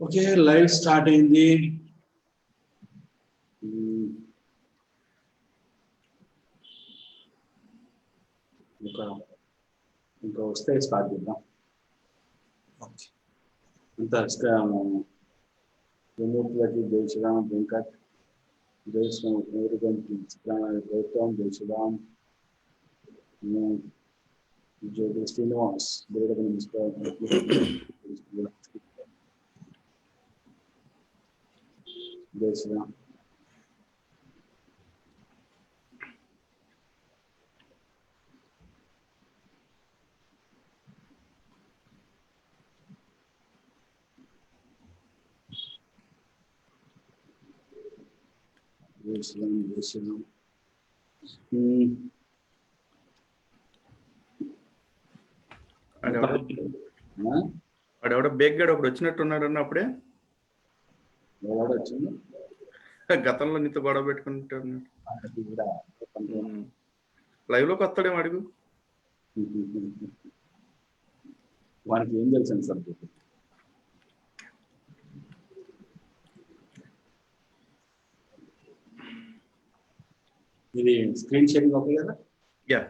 Okay, live start అయింది. ఇంకా వస్తే స్టార్ట్ చేద్దాం. అంతా విమూర్తులకి జై శ్రీరామ్, వెంకట్ జై శ్రీరామ్, గౌతమ్ జై శ్రీరామ్, జ్యోతి శ్రీనివాస్ జై శ్రీరామ్. వాడెవడో బేగ్గాడు ఒకడు వచ్చినట్టున్నాడు అన్న అప్పుడే వచ్చింది. గతంలో నీతో గొడవ పెట్టుకుంటాడు. లైవ్ లోకి వస్తాడేమో అడుగు. వానికి ఏం తెలుసు సార్? ఇది స్క్రీన్ షేరింగ్ ఓకే కదా? యా.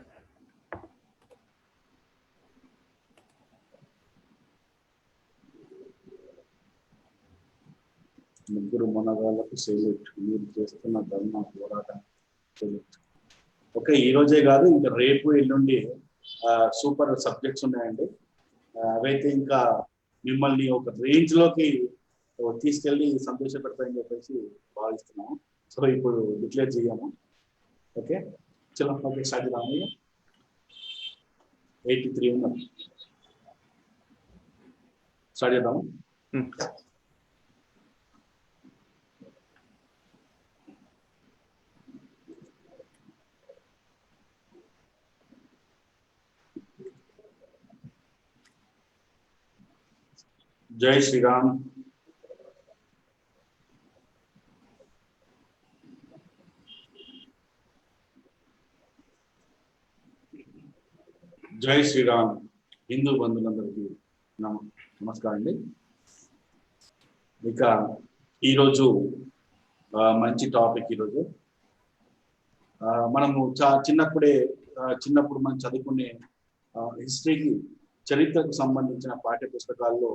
ముగ్గురు మనగాళ్ళకు సెల్యూట్. మీరు చేస్తున్న ధర్మ పోరాటం సెల్యూట్. ఓకే, ఈ రోజే కాదు, ఇంకా రేపు ఎల్లుండి సూపర్ సబ్జెక్ట్స్ ఉన్నాయండి. అవైతే ఇంకా మిమ్మల్ని ఒక రేంజ్ లోకి తీసుకెళ్ళి సంతోషపెడతాయని చెప్పేసి భావిస్తున్నాము. సో ఇప్పుడు డిక్లేర్ చేయాము. ఓకే, చలో ఓకే స్టార్ట్ చేద్దాము. 83 ఉన్నాం, స్టార్ట్ చేద్దాము. జై శ్రీరామ్. జై శ్రీరామ్. హిందూ బంధువులందరికీ నమస్కారం అండి. ఇక ఈరోజు మంచి టాపిక్. ఈరోజు మనము చిన్నప్పుడు మనం చదువుకునే హిస్టరీకి, చరిత్రకు సంబంధించిన పాఠ్య పుస్తకాల్లో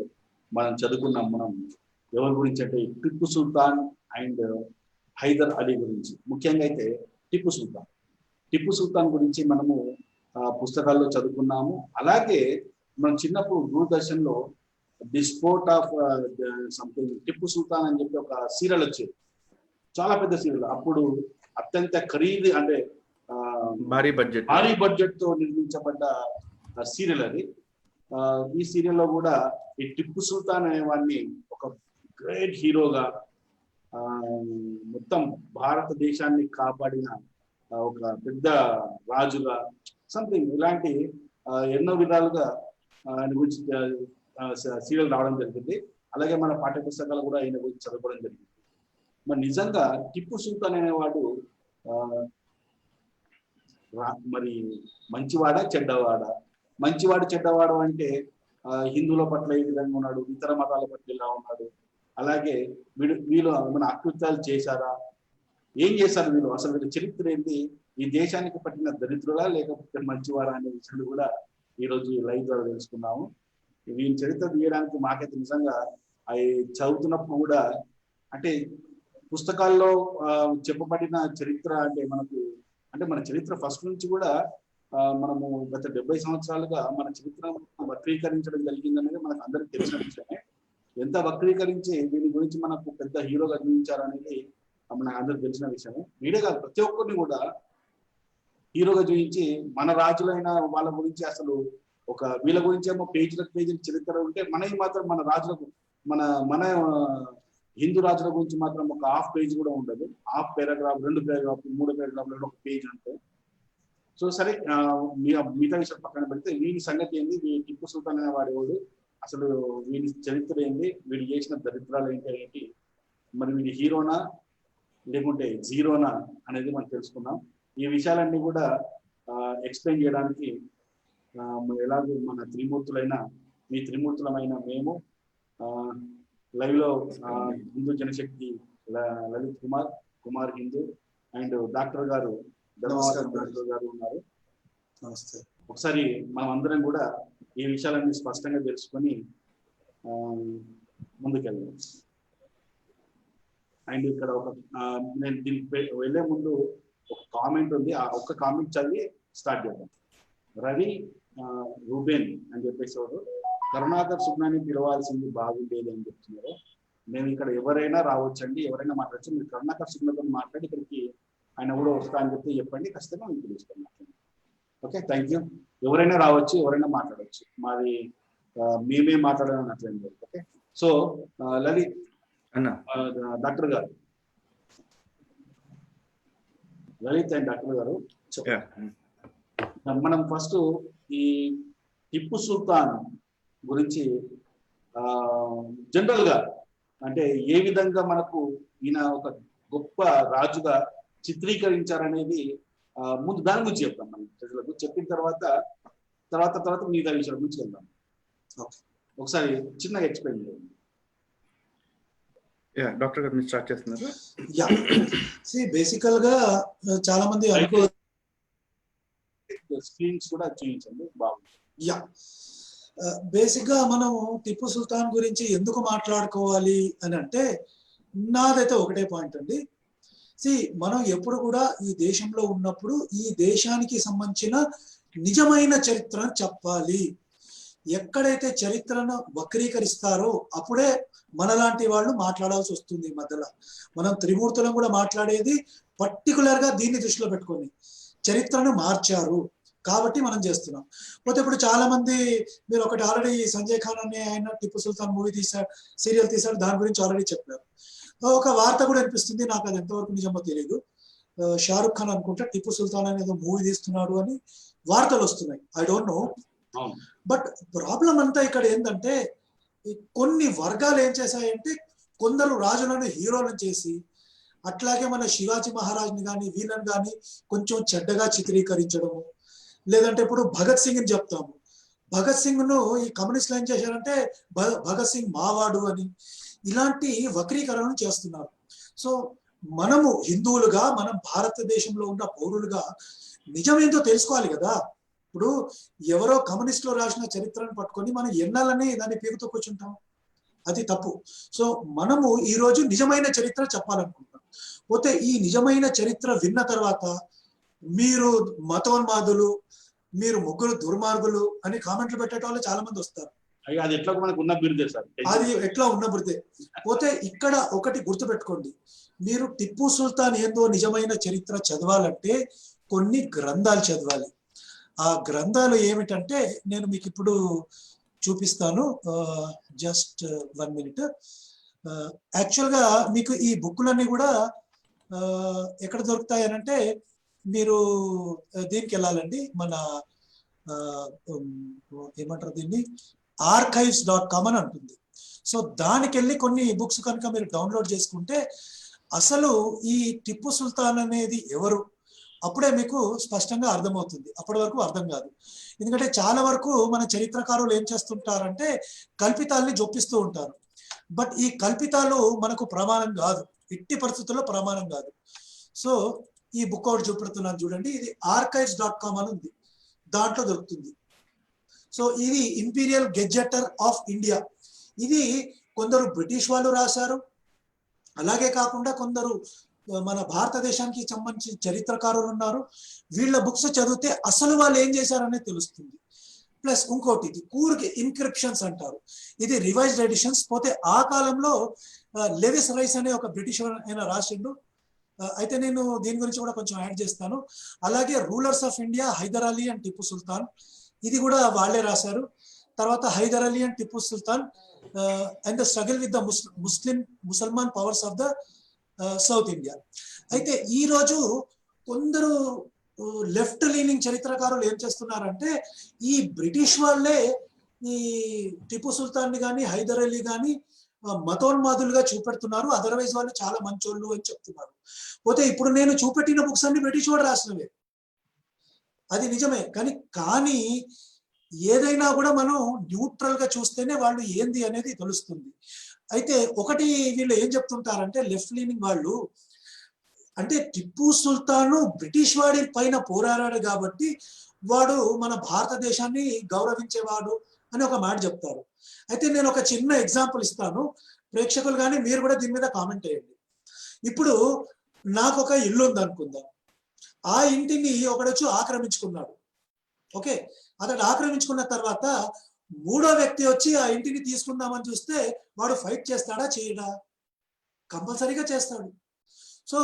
మనం చదువుకున్నాం. మనం ఎవరి గురించి అంటే టిప్పు సుల్తాన్ అండ్ హైదర్ అలీ గురించి. ముఖ్యంగా అయితే టిప్పు సుల్తాన్ గురించి మనము పుస్తకాల్లో చదువుకున్నాము. అలాగే మనం చిన్నప్పుడు దూరదర్శన్లో the sport of something Tipu Sultan అని చెప్పి ఒక సీరియల్ వచ్చేది. చాలా పెద్ద సీరియల్. అప్పుడు అత్యంత ఖరీదు అంటే భారీ బడ్జెట్ తో నిర్మించబడ్డ సీరియల్ అది. ఈ సీరియల్లో కూడా ఈ టిప్పు సుల్తాన్ అనేవాడిని ఒక గ్రేట్ హీరోగా, మొత్తం భారతదేశాన్ని కాపాడిన ఒక పెద్ద రాజుగా, సంథింగ్ ఇలాంటి ఎన్నో విధాలుగా ఆయన గురించి సీరియల్ రావడం జరిగింది. అలాగే మన పాఠ్య పుస్తకాలు కూడా ఆయన గురించి చదవడం జరిగింది. మరి నిజంగా టిప్పు సుల్తాన్ అనేవాడు మరి మంచివాడా చెడ్డవాడా? మంచివాడు చెడ్డవాడు అంటే హిందువుల పట్ల ఏ విధంగా ఉన్నాడు, ఇతర మతాల పట్ల ఎలా ఉన్నాడు, అలాగే వీళ్ళు మన అకృత్యాలు చేశారా, ఏం చేశారు వీళ్ళు, అసలు వీళ్ళ చరిత్ర ఏంటి, ఈ దేశానికి పట్టిన దరిద్రులా లేకపోతే మంచివారా అనే విషయాలు కూడా ఈరోజు లైవ్ ద్వారా తెలుసుకున్నాము. వీళ్ళ చరిత్ర తీయడానికి మాకైతే నిజంగా అవి చదువుతున్నప్పుడు కూడా అంటే పుస్తకాల్లో చెప్పబడిన చరిత్ర అంటే మన చరిత్ర ఫస్ట్ నుంచి కూడా మనము గత 70 సంవత్సరాలుగా మన చరిత్ర వక్రీకరించడం జరిగిందనేది మనకు అందరికి తెలిసిన విషయమే. ఎంత వక్రీకరించి దీని గురించి మనకు పెద్ద హీరోగా చూపించారనేది మనకు అందరికి తెలిసిన విషయమే. వీడే కాదు, ప్రతి ఒక్కరిని కూడా హీరోగా చూపించి మన రాజులైన వాళ్ళ గురించి అసలు వీళ్ళ గురించి ఏమో పేజీలకు పేజీలు చరిత్ర ఉంటే మనకి మాత్రం మన రాజులకు మన హిందూ రాజుల గురించి మాత్రం ఒక హాఫ్ పేజ్ కూడా ఉండదు. హాఫ్ పారాగ్రాఫ్, 2 పారాగ్రాఫ్, 3 పారాగ్రాఫ్లలో ఒక పేజ్ అంటే. సో సరే, మిగతా విషయాలు పక్కన పెడితే వీడి సంగతి ఏంది, టిప్పు సుల్తాన్ అనే వాడు అసలు వీడి చరిత్ర ఏంది, వీడు చేసిన దరిద్రాలు ఏంటి, మరి వీడి హీరోనా లేకుంటే జీరోనా అనేది మనం తెలుసుకున్నాం. ఈ విషయాలన్నీ కూడా ఎక్స్ప్లెయిన్ చేయడానికి ఎలాగో మన మీ త్రిమూర్తులమైన మేము లైవ్ లో హిందూ జనశక్తి లలిత్ కుమార్ హిందూ అండ్ డాక్టర్ గారు డాక్టర్ గారు ఉన్నారు. నమస్తే. ఒకసారి మనం అందరం కూడా ఈ విషయాలన్నీ స్పష్టంగా తెలుసుకొని ముందుకెళ్దాం. అండ్ ఇక్కడ నేను దీనికి వెళ్ళే ముందు ఒక కామెంట్ ఉంది, ఆ ఒక్క కామెంట్ చదివి స్టార్ట్ చేద్దాం. రవి రూబేన్ అని చెప్పేసి వాడు కరుణాకర్ సుగ్నాని పిలవాల్సింది బాగుండేది అని చెప్తున్నారు. మేము ఇక్కడ ఎవరైనా రావచ్చండి, ఎవరైనా మాట్లాడచ్చు. మీరు కరుణాకర్ సుగ్నాతో మాట్లాడి ఇక్కడికి ఆయన కూడా వస్తా అని చెప్పండి, ఖచ్చితంగా మేము పిలుస్తాం. Okay, thank you. ఎవరైనా రావచ్చు, ఎవరైనా మాట్లాడవచ్చు, మాది మేమే మాట్లాడడం అట్లేం లేదు. ఓకే, సో లలిత్ డాక్టర్ గారు, లలిత్ అండ్ డాక్టర్ గారు, మనం ఫస్ట్ ఈ టిప్పు సుల్తాన్ గురించి జనరల్ గా అంటే ఏ విధంగా మనకు ఈయన ఒక గొప్ప రాజుగా చిత్రీకరించారనేది ముందు దాని గురించి చెప్తాం మనం ప్రజలకు. చెప్పిన తర్వాత మిగతా విషయాల గురించి వెళ్దాం. ఒకసారి చిన్నగా ఎక్స్ప్లెయిన్ చేయండి. డాక్టర్ గారు మీరు స్టార్ట్ చేస్తున్నారు. బేసికల్ గా చాలా మంది స్క్రీన్స్ కూడా చూపించండి, బాగుంది. బేసిక్ గా మనం టిప్పు సుల్తాన్ గురించి ఎందుకు మాట్లాడుకోవాలి అని అంటే, నాదైతే ఒకటే పాయింట్ అండి. మనం ఎప్పుడు కూడా ఈ దేశంలో ఉన్నప్పుడు ఈ దేశానికి సంబంధించిన నిజమైన చరిత్రను చెప్పాలి. ఎక్కడైతే చరిత్రను వక్రీకరిస్తారో అప్పుడే మనలాంటి వాళ్ళు మాట్లాడాల్సి వస్తుంది. మధ్యలో మనం త్రిమూర్తులను కూడా మాట్లాడేది పర్టికులర్ గా దీన్ని దృష్టిలో పెట్టుకొని చరిత్రను మార్చారు కాబట్టి మనం చేస్తున్నాం. పోతే ఇప్పుడు చాలా మంది మీరు ఒకటి ఆల్రెడీ సంజయ్ ఖాన్ అనే ఆయన టిప్పు సుల్తాన్ మూవీ తీశాడు, సీరియల్ తీశాడు, దాని గురించి ఆల్రెడీ చెప్పారు. ఒక వార్త కూడా అనిపిస్తుంది, నాకు అది ఎంతవరకు నిజమో తెలియదు. షారుఖ్ ఖాన్ అనుకుంటా టిప్పు సుల్తాన్ అనేది మూవీ తీస్తున్నాడు అని వార్తలు వస్తున్నాయి. I don't know. But problem అంతా ఇక్కడ ఏంటంటే, కొన్ని వర్గాలు ఏం చేశాయంటే కొందరు రాజులను హీరోలను చేసి, అట్లాగే మన శివాజీ మహారాజ్ని కానీ వీళ్ళని కానీ కొంచెం చెడ్డగా చిత్రీకరించడము. లేదంటే ఇప్పుడు భగత్ సింగ్ అని చెప్తాము, భగత్ సింగ్ ను ఈ కమ్యూనిస్టులు ఏం చేశారంటే భగత్ సింగ్ మావాడు అని ఇలాంటి వక్రీకరణను చేస్తున్నారు. సో మనము హిందువులుగా, మనం భారతదేశంలో ఉన్న పౌరులుగా నిజమేందో తెలుసుకోవాలి కదా. ఇప్పుడు ఎవరో కమ్యూనిస్టులు రాసిన చరిత్రను పట్టుకొని మనం ఎన్నాలని దాన్ని పీకుతూ కూర్చుంటాం, అది తప్పు. సో మనము ఈ రోజు నిజమైన చరిత్ర చెప్పాలనుకుంటాం. పోతే ఈ నిజమైన చరిత్ర విన్న తర్వాత మీరు మతోన్మాదులు, మీరు ముగ్గురు దుర్మార్గులు అని కామెంట్లు పెట్టే వాళ్ళు చాలా మంది వస్తారు. అది ఎట్లా మనకు ఉన్న బిరుదే సార్, అది ఎట్లా ఉన్న బిరుదే. పోతే ఇక్కడ ఒకటి గుర్తుపెట్టుకోండి, మీరు టిప్పు సుల్తాన్ ఏందో నిజమైన చరిత్ర చదవాలంటే కొన్ని గ్రంథాలు చదవాలి. ఆ గ్రంథాలు ఏమిటంటే నేను మీకు ఇప్పుడు చూపిస్తాను, జస్ట్ 1 minute. యాక్చువల్గా మీకు ఈ బుక్లన్నీ కూడా ఎక్కడ దొరుకుతాయి అని అంటే, మీరు దీనికి వెళ్ళాలండి, మన ఏమంటారు దీన్ని, archives.com అని ఉంటుంది. సో దానికి వెళ్ళి కొన్ని బుక్స్ కనుక మీరు డౌన్లోడ్ చేసుకుంటే అసలు ఈ టిప్పు సుల్తాన్ అనేది ఎవరు అప్పుడే మీకు స్పష్టంగా అర్థమవుతుంది. అప్పటి వరకు అర్థం కాదు. ఎందుకంటే చాలా వరకు మన చరిత్రకారులు ఏం చేస్తుంటారంటే కల్పితాల్ని జొప్పిస్తూ ఉంటారు. బట్ ఈ కల్పితాలు మనకు ప్రమాణం కాదు, ఎట్టి పరిస్థితుల్లో ప్రమాణం కాదు. సో ఈ బుక్ ఒకటి చూపెడుతున్నాను చూడండి, ఇది archives.com అని ఉంది, దాంట్లో దొరుకుతుంది. సో ఇది ఇంపీరియల్ గెజెటర్ ఆఫ్ ఇండియా. ఇది కొందరు బ్రిటిష్ వాళ్ళు రాశారు, అలాగే కాకుండా కొందరు మన భారతదేశానికి సంబంధించిన చరిత్రకారులు ఉన్నారు. వీళ్ళ బుక్స్ చదివితే అసలు వాళ్ళు ఏం చేశారనేది తెలుస్తుంది. ప్లస్ ఇంకోటి ఇది కూర్గ్ ఇన్క్రిప్షన్స్ అంటారు, ఇది రివైజ్డ్ ఎడిషన్స్. పోతే ఆ కాలంలో లెవిస్ రైస్ అనే ఒక బ్రిటిష్ ఆయన రాసిండు. అయితే నేను దీని గురించి కూడా కొంచెం యాడ్ చేస్తాను. అలాగే rulers of India, Hyder Ali and Tipu Sultan, ఇది కూడా వాళ్ళే రాశారు. తర్వాత Hyder Ali and Tipu Sultan and the struggle with the Musalman powers of the South India. అయితే ఈ రోజు కొందరు లెఫ్ట్ లీనింగ్ చరిత్రకారులు ఏం చేస్తున్నారంటే ఈ బ్రిటిష్ వాళ్ళే ఈ టిపు సుల్తాన్ కానీ హైదర్ అలీ కానీ మతోన్మాదులుగా చూపెడుతున్నారు, అదర్వైజ్ వాళ్ళు చాలా మంచోళ్ళు అని చెప్తున్నారు. పోతే ఇప్పుడు నేను చూపెట్టిన బుక్స్ అన్ని బ్రిటిష్ వాడు రాసినవే, అది నిజమే. కానీ ఏదైనా కూడా మనం న్యూట్రల్ గా చూస్తేనే వాళ్ళు ఏంది అనేది తెలుస్తుంది. అయితే ఒకటి వీళ్ళు ఏం చెప్తుంటారంటే లెఫ్ట్ లీనింగ్ వాళ్ళు, అంటే టిప్పు సుల్తాను బ్రిటిష్ వాడి పైన పోరాడాడు కాబట్టి వాడు మన భారతదేశాన్ని గౌరవించేవాడు అని ఒక మాట చెప్తారు. అయితే నేను ఒక చిన్న ఎగ్జాంపుల్ ఇస్తాను, ప్రేక్షకులు కానీ మీరు కూడా దీని మీద కామెంట్ చేయండి. ఇప్పుడు నాకు ఒక ఇల్లు ఉంది అనుకుందాం, ఆ ఇంటిని ఒకడొచ్చి ఆక్రమించుకున్నాడు. ఓకే, అతడు ఆక్రమించుకున్న తర్వాత మూడో వ్యక్తి వచ్చి ఆ ఇంటిని తీసుకుందామని చూస్తే వాడు ఫైట్ చేస్తాడా చేయడా? కంపల్సరీగా చేస్తాడు. సో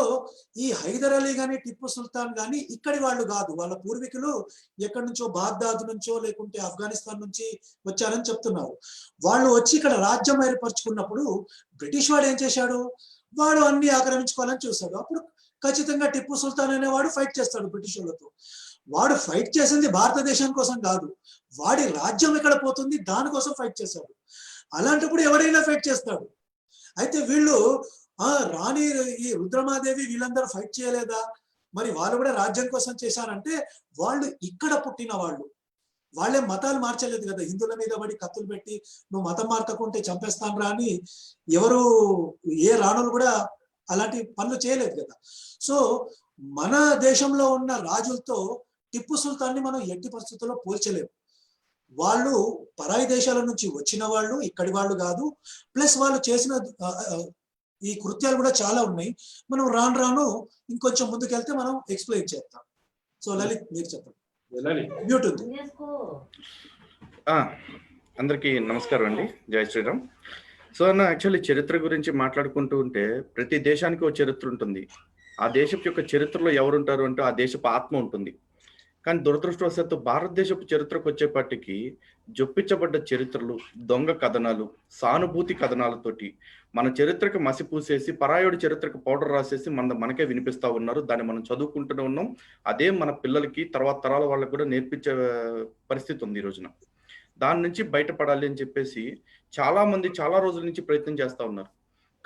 ఈ హైదర్ అలీ కానీ టిప్పు సుల్తాన్ కానీ ఇక్కడి వాళ్ళు కాదు, వాళ్ళ పూర్వీకులు ఎక్కడి నుంచో బాగ్దాద్ నుంచో లేకుంటే ఆఫ్ఘనిస్తాన్ నుంచి వచ్చారని చెప్తున్నారు. వాళ్ళు వచ్చి ఇక్కడ రాజ్యం ఏర్పరచుకున్నప్పుడు బ్రిటిష్ వాడు ఏం చేశాడు, వాడు అన్ని ఆక్రమించుకోవాలని చూశాడు. అప్పుడు ఖచ్చితంగా టిప్పు సుల్తాన్ అనేవాడు ఫైట్ చేస్తాడు బ్రిటిష్ వాళ్ళతో. వాడు ఫైట్ చేసింది భారతదేశం కోసం కాదు, వాడి రాజ్యం ఎక్కడ పోతుంది దానికోసం ఫైట్ చేశాడు. అలాంటప్పుడు ఎవరైనా ఫైట్ చేస్తాడు. అయితే వీళ్ళు రాణి ఈ రుద్రమాదేవి వీళ్ళందరూ ఫైట్ చేయలేదా, మరి వాళ్ళు కూడా రాజ్యం కోసం చేశారంటే వాళ్ళు ఇక్కడ పుట్టిన వాళ్ళు, వాళ్ళే మతాలు మార్చలేదు కదా. హిందువుల మీద పడి కత్తులు పెట్టి నువ్వు మతం మార్చకుంటే చంపేస్తాను రా అని ఎవరు ఏ రాణులు కూడా అలాంటి పనులు చేయలేదు కదా. సో మన దేశంలో ఉన్న రాజులతో టిప్పు సుల్తాన్ని మనం ఎట్టి పరిస్థితుల్లో పోల్చలేము. వాళ్ళు పరాయి దేశాల నుంచి వచ్చిన వాళ్ళు, ఇక్కడి వాళ్ళు కాదు. ప్లస్ వాళ్ళు చేసిన ఈ కృత్యాలు కూడా చాలా ఉన్నాయి. మనం రాను రాను ఇంకొంచెం ముందుకెళ్తే మనం ఎక్స్ప్లెయిన్ చేస్తాం. సో లలిత్ మీరు చెప్పండి, మ్యూట్ ఉంది. అందరికీ నమస్కారం అండి, జై శ్రీరామ్. సో అన్న, యాక్చువల్లీ చరిత్ర గురించి మాట్లాడుకుంటూ ఉంటే ప్రతి దేశానికి ఒక చరిత్ర ఉంటుంది. ఆ దేశపు యొక్క చరిత్రలో ఎవరుంటారు అంటే ఆ దేశపు ఆత్మ ఉంటుంది. కానీ దురదృష్టవశాత్తు భారతదేశపు చరిత్రకు వచ్చేపాటికి జొప్పించబడ్డ చరిత్రలు, దొంగ కథనాలు, సానుభూతి కథనాలతోటి మన చరిత్రకు మసిపూసేసి పరాయుడి చరిత్రకు పౌడర్ రాసేసి మనకే వినిపిస్తా ఉన్నారు. దాన్ని మనం చదువుకుంటూనే ఉన్నాం. అదే మన పిల్లలకి తర్వాత తరాల వాళ్ళకు కూడా నేర్పించే పరిస్థితి ఉంది ఈ రోజున. దాని నుంచి బయటపడాలి అని చెప్పేసి చాలా మంది చాలా రోజుల నుంచి ప్రయత్నం చేస్తూ ఉన్నారు.